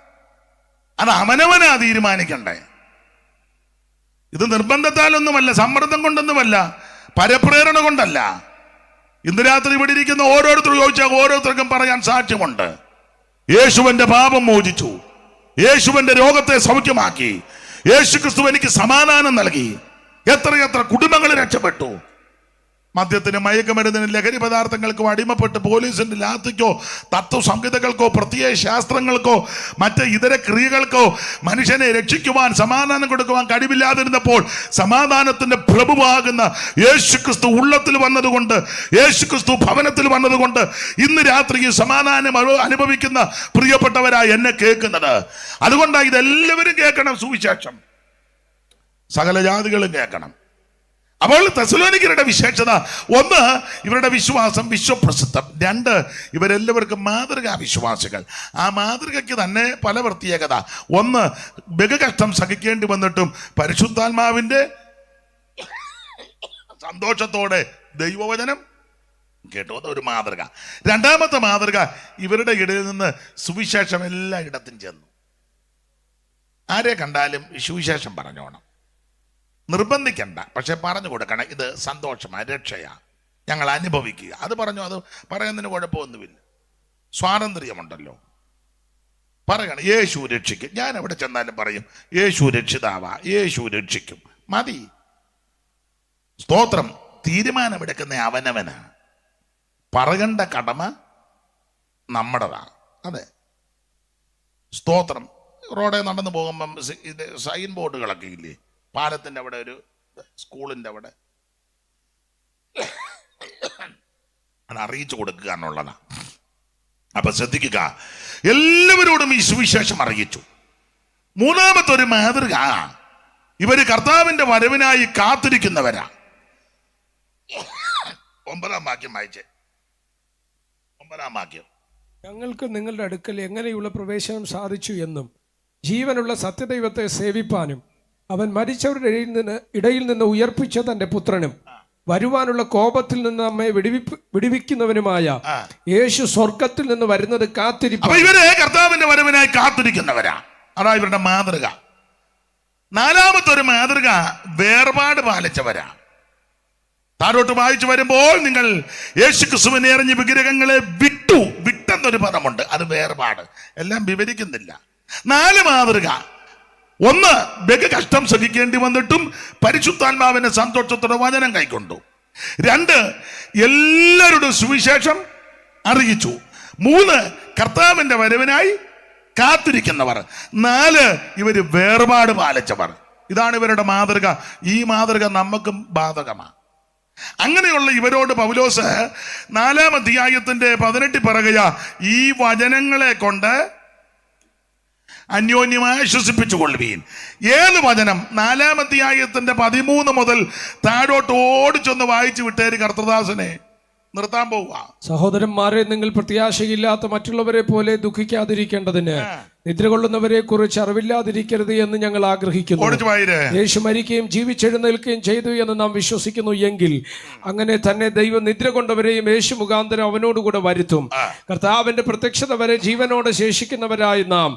അത് അവനവനാ തീരുമാനിക്കണ്ടേ. ഇത് നിർബന്ധത്താലൊന്നുമല്ല, സമ്മർദ്ദം കൊണ്ടൊന്നുമല്ല, പരപ്രേരണ കൊണ്ടല്ല. ഇന്ന് രാത്രി ഇവിടെ ഇരിക്കുന്ന ഓരോരുത്തരും ചോദിച്ചാൽ ഓരോരുത്തർക്കും പറയാൻ സാക്ഷ്യമുണ്ട്. യേശുവിന്റെ പാപം മോചിച്ചു, യേശുവിന്റെ രോഗത്തെ സൗഖ്യമാക്കി, യേശു ക്രിസ്തു എനിക്ക് സമാധാനം നൽകി. എത്രയെത്ര കുടുംബങ്ങൾ രക്ഷപ്പെട്ടു. മദ്യത്തിന്, മയക്കുമരുന്നിന്, ലഹരി പദാർത്ഥങ്ങൾക്കോ അടിമപ്പെട്ട് പോലീസിന്റെ ലാത്തിക്കോ തത്വസംഹിതകൾക്കോ പ്രത്യയ ശാസ്ത്രങ്ങൾക്കോ മറ്റ് ഇതര ക്രിയകൾക്കോ മനുഷ്യനെ രക്ഷിക്കുവാൻ, സമാധാനം കൊടുക്കുവാൻ കഴിവില്ലാതിരുന്നപ്പോൾ സമാധാനത്തിന്റെ പ്രഭുവാകുന്ന യേശു ക്രിസ്തു ഉള്ളത്തിൽ വന്നതുകൊണ്ട്, യേശു ക്രിസ്തു ഭവനത്തിൽ വന്നതുകൊണ്ട് ഇന്ന് രാത്രി ഈ സമാധാനം അനുഭവിക്കുന്ന പ്രിയപ്പെട്ടവരായി എന്നെ കേൾക്കുന്നത്. അതുകൊണ്ടാണ് ഇതെല്ലാവരും കേൾക്കണം. സുവിശേഷം സകല ജാതികളും കേൾക്കണം. അപ്പോൾ തെസ്സലോനിക്കരുടെ വിശേഷത, ഒന്ന്, ഇവരുടെ വിശ്വാസം വിശ്വപ്രസിദ്ധം. രണ്ട്, ഇവരെല്ലാവർക്കും മാതൃകാ വിശ്വാസികൾ. ആ മാതൃകയ്ക്ക് തന്നെ പല പ്രത്യേകത. ഒന്ന്, ബഹുകഷ്ടം സഹിക്കേണ്ടി വന്നിട്ടും പരിശുദ്ധാത്മാവിന്റെ സന്തോഷത്തോടെ ദൈവവചനം കേട്ടു. അതൊരു മാതൃക. രണ്ടാമത്തെ മാതൃക, ഇവരുടെ ഇടയിൽ നിന്ന് സുവിശേഷം എല്ലായിടത്തും ചെന്നു. ആരെ കണ്ടാലും സുവിശേഷം പറഞ്ഞോണം, നിർബന്ധിക്കണ്ട, പക്ഷെ പറഞ്ഞു കൊടുക്കണം. ഇത് സന്തോഷമാണ്, രക്ഷയാ, ഞങ്ങൾ അനുഭവിക്കുക. അത് പറഞ്ഞു, അത് പറയുന്നതിന് കുഴപ്പമൊന്നുമില്ല, സ്വാതന്ത്ര്യമുണ്ടല്ലോ. പറയണം, യേശു രക്ഷിക്കും. ഞാൻ എവിടെ ചെന്നാലും പറയും, യേശു രക്ഷിതാവാ, യേശു രക്ഷിക്കും, മതി. സ്തോത്രം. തീരുമാനമെടുക്കുന്ന അവനവനാ, പറയേണ്ട കടമ നമ്മുടേതാ. അതെ, സ്തോത്രം. റോഡേ നടന്നു പോകുമ്പം ഇത് സൈൻ ബോർഡുകളൊക്കെ ഇല്ലേ, പാലത്തിൻ്റെ അവിടെ, ഒരു സ്കൂളിൻ്റെ അവിടെ, അത് അറിയിച്ചു കൊടുക്കുക എന്നുള്ളതാണ്. അപ്പൊ ശ്രദ്ധിക്കുക, എല്ലാവരോടും ഈ സുവിശേഷം അറിയിച്ചു. മൂന്നാമത്തെ ഒരു മാതൃക, ഇവര് കർത്താവിന്റെ വരവിനായി കാത്തിരിക്കുന്നവരാ. 9-ാം വാക്യം വായിച്ചേ. 9-ാം വാക്യം. ഞങ്ങൾക്ക് നിങ്ങളുടെ അടുക്കൽ എങ്ങനെയുള്ള പ്രവേശനം സാധിച്ചു എന്നും ജീവനുള്ള സത്യദൈവത്തെ സേവിപ്പാനും അവൻ മരിച്ചവരുടെ ഇടയിൽ നിന്ന് ഉയർപ്പിച്ച തന്റെ പുത്രനും വരുവാനുള്ള കോപത്തിൽ നിന്ന് നമ്മെ വിടുവിക്കുന്നവനുമായ യേശു സ്വർഗത്തിൽ നിന്ന് വരുന്നത് കാത്തിരിപ്പ്. ഇവര് കർത്താവിന്റെ വരവിനായി കാത്തിരിക്കുന്നവരാ. അതാ ഇവരുടെ മാതൃക. 4-മത്തെ ഒരു മാതൃക വേർപാട് പാലിച്ചവരാ. താഴോട്ട് വായിച്ചു വരുമ്പോൾ നിങ്ങൾ യേശു ക്രിസ്തുവിനെ എറിഞ്ഞ് വിഗ്രഹങ്ങളെ വിട്ടെന്നൊരു പദമുണ്ട്. അത് വേർപാട്. എല്ലാം വിവരിക്കുന്നില്ല. 4 മാതൃക. 1, ബഹു കഷ്ടം സഹിക്കേണ്ടി വന്നിട്ടും പരിശുദ്ധാത്മാവിന്റെ സന്തോഷത്തോടെ വചനം കൈക്കൊണ്ടു. 2, എല്ലാവരുടെ സുവിശേഷം അറിയിച്ചു. 3, കർത്താവിന്റെ വരവിനായി കാത്തിരിക്കുന്നവർ. 4, ഇവര് വേർപാട് പാലിച്ചവർ. ഇതാണ് ഇവരുടെ മാതൃക. ഈ മാതൃക നമുക്കും ബാധകമാണ്. അങ്ങനെയുള്ള ഇവരോട് പൗലോസ് 4-ാം അധ്യായത്തിന്റെ 18 പറയുക, ഈ വചനങ്ങളെ കൊണ്ട് അന്യോന്യമായി ആശ്വസിപ്പിച്ചു കൊള്ളുവീൻ. ഏത് വചനം? 4-ാം അധ്യായത്തിന്റെ 13 മുതൽ താഴോട്ട് ഓടിച്ചൊന്ന് വായിച്ചു വിട്ടേര്. കർത്തദാസനെ നിർത്താൻ പോവുക. സഹോദരന്മാരെ, നിങ്ങൾ പ്രത്യാശയില്ലാത്ത മറ്റുള്ളവരെ പോലെ ദുഃഖിക്കാതിരിക്കേണ്ടതിന് നിദ്ര കൊള്ളുന്നവരെ കുറിച്ച് അറിവില്ലാതിരിക്കരുത് എന്ന് ഞങ്ങൾ ആഗ്രഹിക്കുന്നു. യേശു മരിക്കുകയും ജീവിച്ചെഴുന്നേൽക്കുകയും ചെയ്തു എന്ന് നാം വിശ്വസിക്കുന്നു എങ്കിൽ അങ്ങനെ തന്നെ ദൈവം നിദ്ര കൊണ്ടവരെയും യേശു മുഖാന്തരം അവനോടുകൂടെ വരുത്തും. കർത്താവിന്റെ പ്രത്യക്ഷത വരെ ജീവനോടെ ശേഷിക്കുന്നവരായി നാം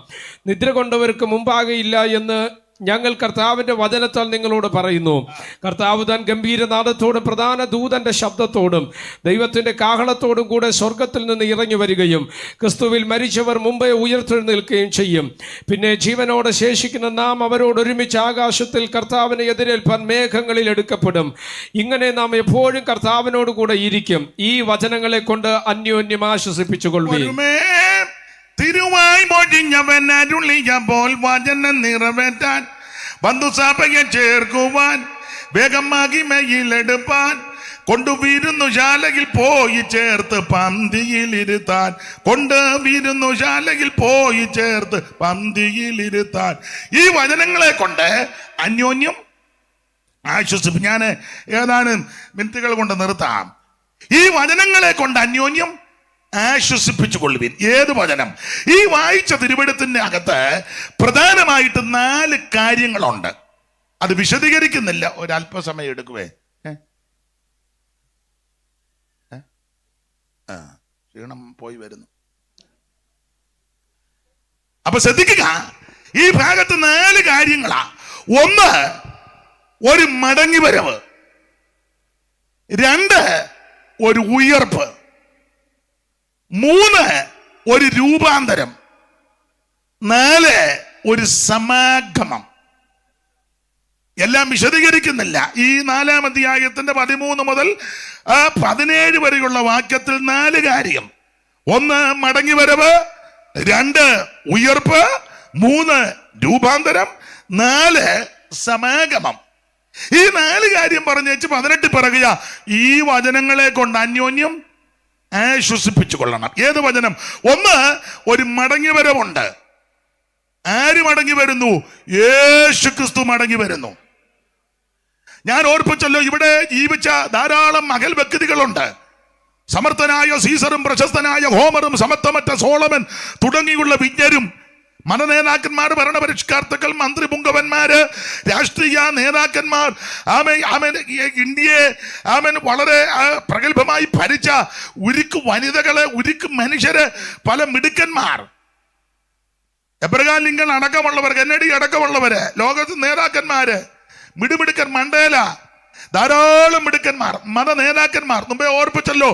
നിദ്ര കൊണ്ടവർക്ക് മുമ്പാകെയില്ല എന്ന് ഞങ്ങൾ കർത്താവിന്റെ വചനത്താൽ നിങ്ങളോട് പറയുന്നു. കർത്താവ് താൻ ഗംഭീരനാദത്തോടും പ്രധാന ദൂതന്റെ ശബ്ദത്തോടും ദൈവത്തിന്റെ കാഹളത്തോടും കൂടെ സ്വർഗത്തിൽ നിന്ന് ഇറങ്ങി വരികയും ക്രിസ്തുവിൽ മരിച്ചവർ മുമ്പേ ഉയർത്തെഴുന്നേൽക്കുകയും ചെയ്യും. പിന്നെ ജീവനോടെ ശേഷിക്കുന്ന നാം അവരോട് ഒരുമിച്ച് ആകാശത്തിൽ കർത്താവിനെ എതിരേൽപ്പാൻ മേഘങ്ങളിൽ എടുക്കപ്പെടും. ഇങ്ങനെ നാം എപ്പോഴും കർത്താവിനോട് കൂടെ ഇരിക്കും. ഈ വചനങ്ങളെ കൊണ്ട് അന്യോന്യം ആശ്വസിപ്പിച്ചുകൊള്ളുകയും തിരുവായി മൊഴിഞ്ഞവൻ അരുളിയപ്പോൾ വചനം നിറവേറ്റാൻ ബന്ധുസഭയെ ചേർക്കുവാൻ വേഗം മഹിമയിലെടുപ്പാൻ കൊണ്ടുവരുന്നു ശാലയിൽ പോയി ചേർത്ത് പന്തിയിലിരുത്താൻ കൊണ്ടുവരുന്നു ശാലയിൽ പോയി ചേർത്ത് പന്തിയിലിരുത്താൻ. ഈ വചനങ്ങളെ കൊണ്ട് അന്യോന്യം ആശ്വസിപ്പ്. ഞാൻ ഏതാനും മിനിറ്റുകൾ കൊണ്ട് നിർത്താം. ഈ വചനങ്ങളെ കൊണ്ട് അന്യോന്യം ആശ്വസിപ്പിച്ചു കൊള്ളുവിൻ. ഏത് വചനം? ഈ വായിച്ച തിരുവെഴുത്തിന്റെ അകത്ത് പ്രധാനമായിട്ട് 4 കാര്യങ്ങളുണ്ട്. അത് വിശദീകരിക്കുന്നില്ല, ഒരല്പസമയം എടുക്കുവേ. ക്ഷീണം പോയി വരുന്നു. അപ്പൊ ശ്രദ്ധിക്കുക, ഈ ഭാഗത്ത് 4 കാര്യങ്ങളാ. 1, ഒരു മടങ്ങി വരവ്. 2, ഒരു ഉയർപ്പ്. 3, ഒരു രൂപാന്തരം. 4, ഒരു സമാഗമം. എല്ലാം വിശദീകരിക്കുന്നില്ല. ഈ 4-ാം അധ്യായത്തിന്റെ 13 മുതൽ 17 വരെയുള്ള വാക്യത്തിൽ 4 കാര്യം. 1, മടങ്ങി വരവ്. 2, ഉയർപ്പ്. 3, രൂപാന്തരം. 4, സമാഗമം. ഈ 4 കാര്യം പറഞ്ഞേച്ച് 18 പറയുക, ഈ വചനങ്ങളെ കൊണ്ട് അന്യോന്യം ആശ്വസിപ്പിച്ചു കൊള്ളണം. ഏത് വചനം? 1, ഒരു മടങ്ങി വരവുണ്ട്. ആര് മടങ്ങി വരുന്നു? യേശു ക്രിസ്തു മടങ്ങി വരുന്നു. ഞാൻ ഓർപ്പിച്ചല്ലോ, ഇവിടെ ജീവിച്ച ധാരാളം മഹൽ വ്യക്തികളുണ്ട്. സമർത്ഥനായ സീസറും പ്രശസ്തനായ ഹോമറും സമത്വമറ്റ സോളമൻ തുടങ്ങിയുള്ള വിജ്ഞരും മതനേതാക്കന്മാർ, ഭരണപരിഷ്കർത്താക്കൾ, മന്ത്രി പുങ്കവന്മാര്, രാഷ്ട്രീയ നേതാക്കന്മാർ, ഇന്ത്യയെ വളരെ പ്രഗത്ഭമായി ഭരിച്ച ഉരുക്ക് വനിതകള്, ഉരുക്ക് മനുഷ്യര്, പല മിടുക്കന്മാർ, എബ്രഹാം ലിങ്കൺ അടക്കമുള്ളവർ, കെന്നഡി അടക്കമുള്ളവര്, ലോകത്ത് നേതാക്കന്മാര്, മിടുമിടുക്കൻ മണ്ടേല, ധാരാളം മിടുക്കന്മാർ, മത നേതാക്കന്മാർ. മുമ്പേ ഓർപ്പിച്ചല്ലോ,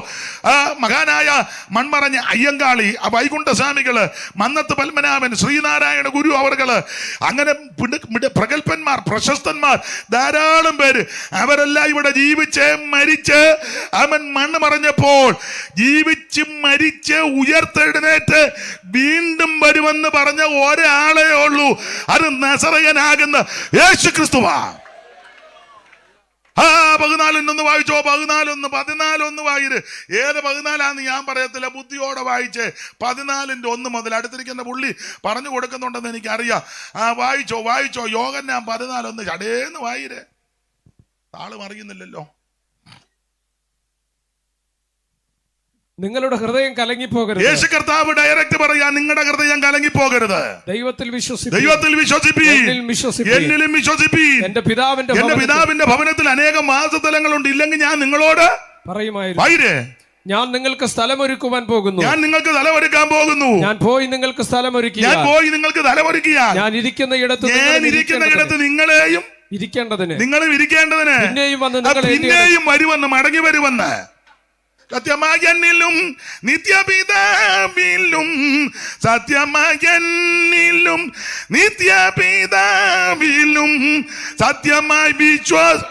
മഹാനായ മൺമറഞ്ഞ അയ്യങ്കാളി, വൈകുണ്ഠസ്വാമികള്, മന്നത്ത് പത്മനാഭൻ, ശ്രീനാരായണ ഗുരു അവർകള്, അങ്ങനെ പ്രഗത്ഭന്മാർ, പ്രശസ്തന്മാർ, ധാരാളം പേര്. അവരെല്ലാം ഇവിടെ ജീവിച്ച് മരിച്ച് മണ്ണ് മറഞ്ഞപ്പോൾ ജീവിച്ച് മരിച്ച് ഉയർത്തെഴുന്നേറ്റ് വീണ്ടും വരുമെന്ന് പറഞ്ഞ ഒരാളേ ഉള്ളൂ. അത് നസറയനാകുന്ന യേശു ക്രിസ്തുവാ. 14 വായിച്ചോ. 14 വായിര്. ഏത് 14 ഞാൻ പറയത്തില്ല, ബുദ്ധിയോടെ വായിച്ച് 14 1 മുതൽ. അടുത്തിരിക്കുന്ന പുള്ളി പറഞ്ഞു കൊടുക്കുന്നുണ്ടെന്ന് എനിക്കറിയാം. വായിച്ചോ. യോഹന്നാൻ 14 ചടേന്ന് വായിര്. താള് മറിയുന്നില്ലല്ലോ. നിങ്ങളുടെ ഹൃദയം കലങ്ങിപ്പോകരുത്. യേശു കർത്താവ് ഡയറക്റ്റ് പറയാ, നിങ്ങളുടെ ഹൃദയം കലങ്ങിപ്പോകരുത്. ദൈവത്തിൽ വിശ്വസിപ്പീൻ, എന്നിലും വിശ്വസിപ്പീൻ. എന്റെ പിതാവിന്റെ ഭവനത്തിൽ അനേകം വാസസ്ഥലങ്ങളുണ്ട്, ഇല്ലെങ്കിൽ ഞാൻ നിങ്ങളോട് പറയുമായിരുന്നു, ഞാൻ നിങ്ങൾക്ക് സ്ഥലമൊരുക്കുവാൻ പോകുന്നു. ഞാൻ നിങ്ങൾക്ക് സ്ഥലമൊരുക്കാൻ പോകുന്നു. ഞാൻ പോയി നിങ്ങൾക്ക് സ്ഥലമൊരുക്കി ഞാൻ ഇരിക്കുന്ന ഇടത്ത് നിങ്ങളെയും ഇരിക്കേണ്ടതിന് പിന്നെയും വരുമെന്ന്, മടങ്ങി വരുമെന്ന്. സത്യമായനിലും നിത്യപിതാവിലും, സത്യമായനിലും നിത്യപിതാവിലും സത്യമായി വിശ്വാസം.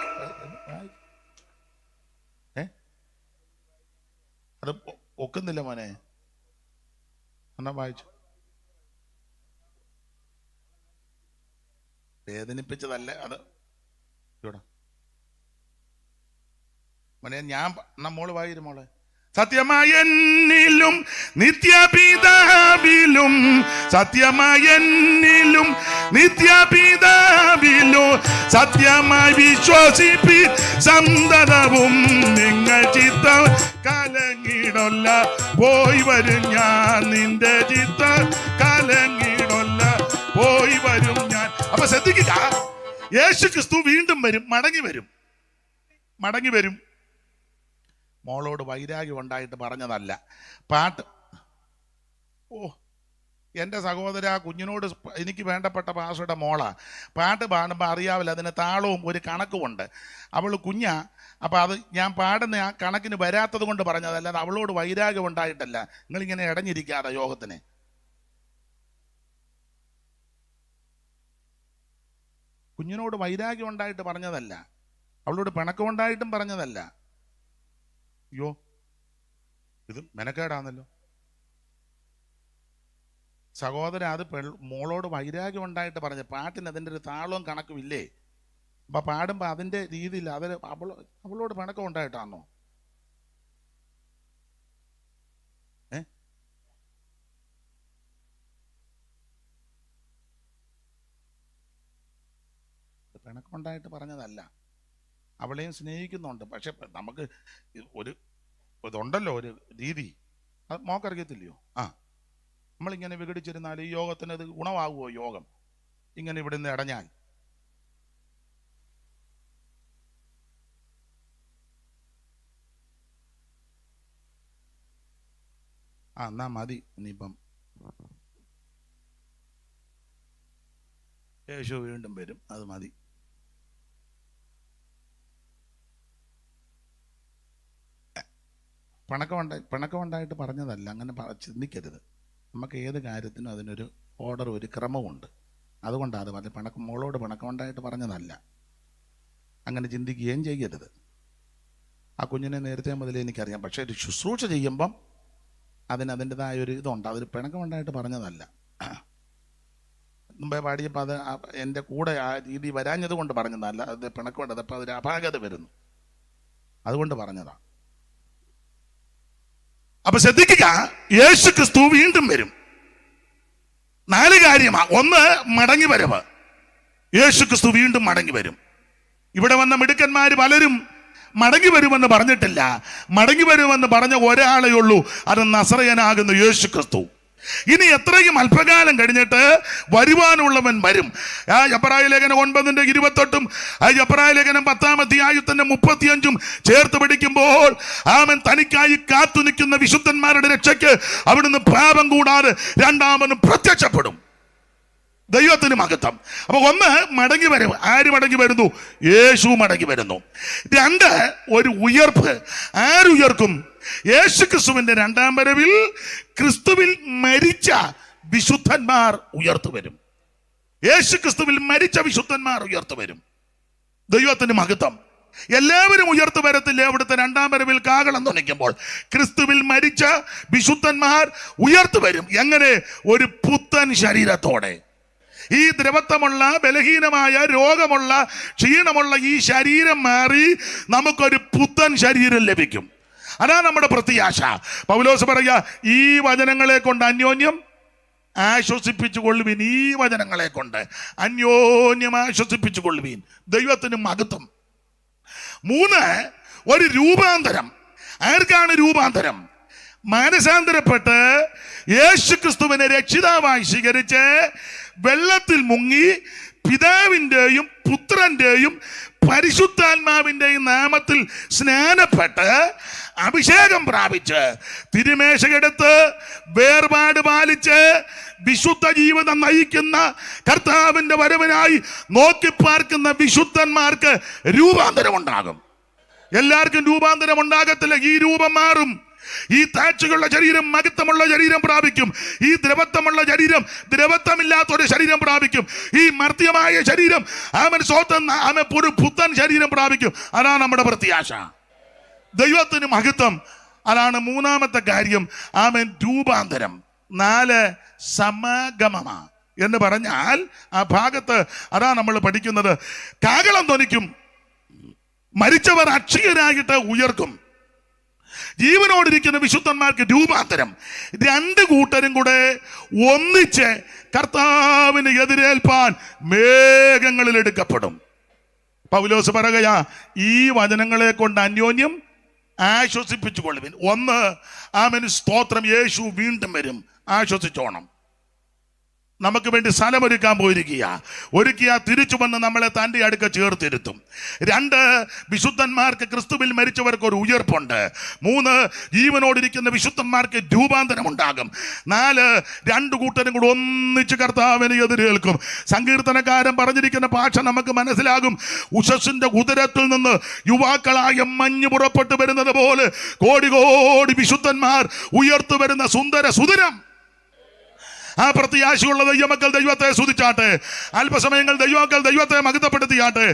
അത് ഒക്കുന്നില്ല മോനെ, എന്നാ വായിച്ചു. വേദനിപ്പിച്ചതല്ല അത്. ഇവിടെ മോനെ ഞാൻ മോള് വായിരു മോളെ. സത്യമായനിലും നിത്യപിതാവിലും, സത്യമായനിലും നിത്യപിതാവിലും സത്യമായി വിശ്വസിപ്പി സന്തതവും നിങ്ങൾ ചിത്തം കലങ്ങിടൊല്ല പോയി വരും ഞാൻ, നിന്റെ ചിത്തം കലങ്ങിടൊല്ല പോയി വരും ഞാൻ. അപ്പൊ ശ്രദ്ധിക്കുക, യേശു ക്രിസ്തു വീണ്ടും വരും, മടങ്ങി വരും. മോളോട് വൈരാഗ്യം ഉണ്ടായിട്ട് പറഞ്ഞതല്ല. പാട്ട്, എൻ്റെ സഹോദര കുഞ്ഞിനോട് എനിക്ക് വേണ്ടപ്പെട്ട പാസ്റ്ററുടെ മോളാ. പാട്ട് പാടുമ്പോൾ അറിയാവില്ല, അതിന് താളവും ഒരു കണക്കുമുണ്ട്. അവൾ കുഞ്ഞാ, അപ്പം അത് ഞാൻ പാടുന്ന ആ കണക്കിന് വരാത്തത് കൊണ്ട് പറഞ്ഞതല്ല, അത് അവളോട് വൈരാഗ്യം ഉണ്ടായിട്ടല്ല. നിങ്ങളിങ്ങനെ ഇടഞ്ഞിരിക്കാതെ യോഗത്തിന്. കുഞ്ഞിനോട് വൈരാഗ്യം ഉണ്ടായിട്ട് പറഞ്ഞതല്ല, അവളോട് പിണക്കമുണ്ടായിട്ടും പറഞ്ഞതല്ല. അയ്യോ, ഇത് മെനക്കേടാന്നല്ലോ സഹോദരൻ. അത് മോളോട് വൈരാഗ്യം ഉണ്ടായിട്ട് പറഞ്ഞ പാട്ടിന് അതിൻ്റെ ഒരു താളവും കണക്കും ഇല്ലേ? അപ്പം പാടുമ്പോൾ അതിൻ്റെ രീതിയിൽ അത് അവളോട് പിണക്കം ഉണ്ടായിട്ടാണോ? പിണക്കമുണ്ടായിട്ട് പറഞ്ഞതല്ല, അവളെയും സ്നേഹിക്കുന്നുണ്ട്. പക്ഷെ നമുക്ക് ഇതുണ്ടല്ലോ ഒരു രീതി, അത് മോക്കറിയത്തില്ലയോ? നമ്മളിങ്ങനെ വിഘടിച്ചിരുന്നാൽ ഈ യോഗത്തിന് അത് ഗുണമാകുമോ? യോഗം ഇങ്ങനെ ഇവിടുന്ന് ഇടഞ്ഞാൽ എന്നാ മതി. ഇനിയിപ്പം യേശു വീണ്ടും വരും, അത് മതി. പിണക്കമുണ്ടായിട്ട് പറഞ്ഞതല്ല, അങ്ങനെ ചിന്തിക്കരുത്. നമുക്ക് ഏത് കാര്യത്തിനും അതിനൊരു ഓർഡർ, ഒരു ക്രമമുണ്ട്. അതുകൊണ്ടാണ് അത് പറഞ്ഞത്. മോളോട് പിണക്കമുണ്ടായിട്ട് പറഞ്ഞതല്ല, അങ്ങനെ ചിന്തിക്കുകയും ചെയ്യരുത്. ആ കുഞ്ഞിനെ നേരത്തെ മുതലേ എനിക്കറിയാം. പക്ഷേ ഒരു ശുശ്രൂഷ ചെയ്യുമ്പം അതിൻ്റെതായ ഒരു ഇതുണ്ട്. അതൊരു പിണക്കമുണ്ടായിട്ട് പറഞ്ഞതല്ല. മുമ്പേ പാടിയപ്പോൾ അത് എൻ്റെ കൂടെ ആ രീതി വരാഞ്ഞത് കൊണ്ട് പറഞ്ഞതല്ല, അത് പിണക്കമുണ്ടത്. അപ്പോൾ അതൊരു അപാകത വരുന്നു, അതുകൊണ്ട് പറഞ്ഞതാണ്. അപ്പൊ ശ്രദ്ധിക്കുക, യേശു ക്രിസ്തു വീണ്ടും വരും. 4 കാര്യമാ. 1, മടങ്ങി വരവ്. യേശു ക്രിസ്തു വീണ്ടും മടങ്ങി വരും. ഇവിടെ വന്ന മിടുക്കന്മാര് പലരും മടങ്ങി വരുമെന്ന് പറഞ്ഞിട്ടില്ല. മടങ്ങി വരുമെന്ന് പറഞ്ഞ ഒരാളേ ഉള്ളൂ, അത് നസറയനാകുന്ന യേശു ക്രിസ്തു. ഇനി എത്രയും അല്പകാലം കഴിഞ്ഞിട്ട് വരുവാനുള്ളവൻ വരും. എബ്രായ ലേഖനം 9:28 എബ്രായ ലേഖനം 10:35 ചേർത്ത് പിടിക്കുമ്പോൾ അവൻ തനിക്കായി കാത്തു നിൽക്കുന്ന വിശുദ്ധന്മാരുടെ രക്ഷയ്ക്ക് അവിടുന്ന് പാപം കൂടാതെ രണ്ടാമനും പ്രത്യക്ഷപ്പെടും. ദൈവത്തിന് മഹത്വം. അപ്പൊ 1, മടങ്ങി വരവ്. ആര് മടങ്ങി വരുന്നു? യേശു മടങ്ങി വരുന്നു. 2, ഒരു ഉയർപ്പ്. ആരുയർക്കും? യേശു ക്രിസ്തുവിന്റെ 2ാം വരവിൽ ക്രിസ്തുവിൽ മരിച്ച വിശുദ്ധന്മാർ ഉയർത്തു വരും. യേശു ക്രിസ്തുവിൽ മരിച്ച വിശുദ്ധന്മാർ ഉയർത്തു വരും. ദൈവത്തിന് മഹത്വം. എല്ലാവരും ഉയർത്തു വരത്തില്ല. അവിടുത്തെ 2ാം വരവിൽ കാഹളം ധ്വനിക്കുമ്പോൾ ക്രിസ്തുവിൽ മരിച്ച വിശുദ്ധന്മാർ ഉയർത്തു വരും. എങ്ങനെ? ഒരു പുത്തൻ ശരീരത്തോടെ. ഈ ദ്രവത്വമുള്ള, ബലഹീനമായ, രോഗമുള്ള, ക്ഷീണമുള്ള ഈ ശരീരം മാറി നമുക്കൊരു പുത്തൻ ശരീരം ലഭിക്കും. അതാ നമ്മുടെ പ്രത്യാശ. പൗലോസ് പറയുക, ഈ വചനങ്ങളെ കൊണ്ട് അന്യോന്യം ആശ്വസിപ്പിച്ചു കൊള്ളുവീൻ. ഈ വചനങ്ങളെ കൊണ്ട് അന്യോന്യം ആശ്വസിപ്പിച്ചു കൊള്ളുവീൻ. ദൈവത്തിന് മഹത്വം. 3, ഒരു രൂപാന്തരം. ആർക്കാണ് രൂപാന്തരം? മാനസാന്തരപ്പെട്ട് യേശു ക്രിസ്തുവിനെ രക്ഷിതാവായി സ്വീകരിച്ച് വെള്ളത്തിൽ മുങ്ങി പിതാവിൻ്റെയും പുത്രന്റെയും പരിശുദ്ധാത്മാവിൻ്റെയും നാമത്തിൽ സ്നാനപ്പെട്ട് അഭിഷേകം പ്രാപിച്ച് തിരുമേശയെടുത്ത് വേർപാട് പാലിച്ച് വിശുദ്ധ ജീവിതം നയിക്കുന്ന കർത്താവിന്റെ വരവിനായി നോക്കിപ്പാർക്കുന്ന വിശുദ്ധന്മാർക്ക് രൂപാന്തരം ഉണ്ടാകും. എല്ലാവർക്കും രൂപാന്തരം ഉണ്ടാകത്തില്ല. ഈ രൂപം മാറും. ഈ താഴ്ചകളുള്ള ശരീരം മഹത്വമുള്ള ശരീരം പ്രാപിക്കും. ഈ ദ്രവത്വമുള്ള ശരീരം ദ്രവത്വമില്ലാത്ത ഒരു ശരീരം പ്രാപിക്കും. ഈ മർത്യമായ ശരീരം അവൻ സ്വന്തം ഒരു പുത്തൻ ശരീരം പ്രാപിക്കും. അതാണ് നമ്മുടെ പ്രത്യാശ. ദൈവത്തിന് മഹത്വം. അതാണ് മൂന്നാമത്തെ കാര്യം. ആമേൻ, രൂപാന്തരം. 4 സമാഗമ എന്ന് പറഞ്ഞാൽ ആ ഭാഗത്ത് അതാ നമ്മൾ പഠിക്കുന്നത്. കാഹളം ധ്വനിക്കും, മരിച്ചവർ അക്ഷയരായിട്ട് ഉയർക്കും, ജീവനോടിരിക്കുന്ന വിശുദ്ധന്മാർക്ക് രൂപാന്തരം. 2 കൂട്ടരും കൂടെ ഒന്നിച്ച് കർത്താവിന് എതിരേൽപ്പാൻ മേഘങ്ങളിൽ എടുക്കപ്പെടും. പൗലോസ് പറയുകയാ, ഈ വചനങ്ങളെ കൊണ്ട് അന്യോന്യം ആശ്വസിപ്പിച്ചുകൊള്ളുവിൻ. 1, ആമേൻ, സ്തോത്രം, യേശു വീണ്ടും വരും, ആശ്വസിച്ചോണം. നമുക്ക് വേണ്ടി സ്ഥലമൊരുക്കാൻ ഒരുക്കിയ തിരിച്ചു വന്ന് നമ്മളെ തൻ്റെ അടുക്ക ചേർത്തിരുത്തും. 2, വിശുദ്ധന്മാർക്ക് ക്രിസ്തുവിൽ മരിച്ചവർക്ക് ഒരു ഉയർപ്പുണ്ട്. 3, ജീവനോടിരിക്കുന്ന വിശുദ്ധന്മാർക്ക് രൂപാന്തരം ഉണ്ടാകും. 4, 2 കൂട്ടരും കൂടെ ഒന്നിച്ച് കർത്താവിനെ എതിരേൽക്കും. സങ്കീർത്തനക്കാരൻ പറഞ്ഞിരിക്കുന്ന ഭാഷ നമുക്ക് മനസ്സിലാകും. ഉഷസ്സിന്റെ ഉദരത്തിൽ നിന്ന് യുവാക്കളായ മഞ്ഞ് പുറപ്പെട്ടു വരുന്നത് പോലെ കോടി കോടി വിശുദ്ധന്മാർ ഉയർത്തു വരുന്ന സുന്ദര സുദിനം. ആ പ്രത്യാശയുള്ള ദൈവമക്കൾ ദൈവത്തെ സ്തുതിച്ചാട്ടെ. അല്പസമയങ്ങൾ ദൈവമക്കൾ ദൈവത്തെ മഹത്വപ്പെടുത്തിയാട്ടെ.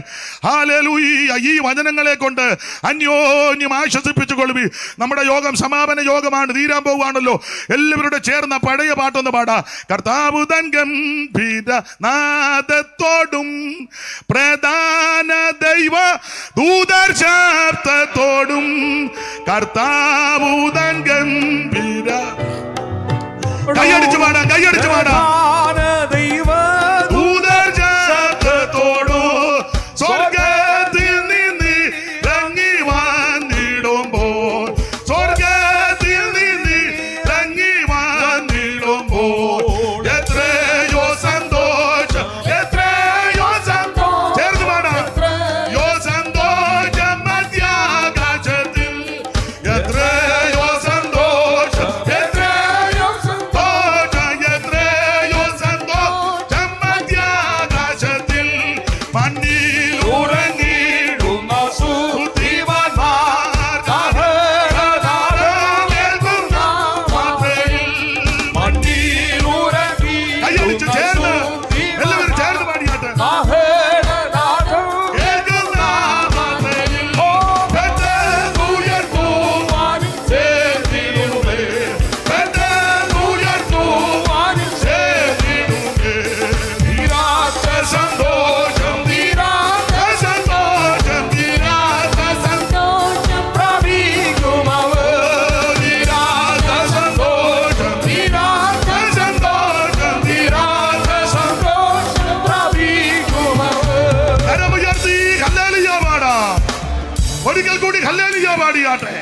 ഹല്ലേലൂയ. ഈ വചനങ്ങളെ കൊണ്ട് അന്യോന്യം ആശ്വസിപ്പിച്ചുകൊള്ളുവി. നമ്മുടെ യോഗം സമാപന യോഗമാണ്, തീരാൻ പോവുകയാണല്ലോ. എല്ലാവരുടെ ചേർന്ന പഴയ പാട്ടൊന്ന് പാടാ. കർത്താവ് തൻ ഗംഭീര നാദത്തോടും പ്രധാന ദൈവ ദൂതർ ശബ്ദത്തോടും കർത്താവ് തൻ ഗംഭീര. കൈയടിച്ചു പാടാം, കൈയടിച്ചു പാടാം. ദൂതർ ശബ്ദത്തോടു സ്വർഗ്ഗത്തിൽ നിന്ന് ഇറങ്ങി വന്നിടുമ്പോൾ, സ്വർഗ്ഗത്തിൽ നിന്ന് ഇറങ്ങി വന്നിടുമ്പോൾ എത്രയോ സന്തോഷം, എത്രയോ സന്തോഷം. ചേർന്ന് പാടാം. യോ സന്തോഷം മധ്യാകാശത്തിൽ, എത്രയോ സന്തോഷം, എത്രയോ സന്തോഷം മണ്ണിൽ ഉറങ്ങിടുന്ന സുധീവന്മാർ മണ്ണിൽ ഉറങ്ങി. കൈയടിച്ച് ചേർന്ന് എല്ലാവരും ചേർന്ന് പാടിയാട്ടെ. ഒരിക്കൽ കൂടി ഹല്ലേലൂയ പാടിയാട്ടെ.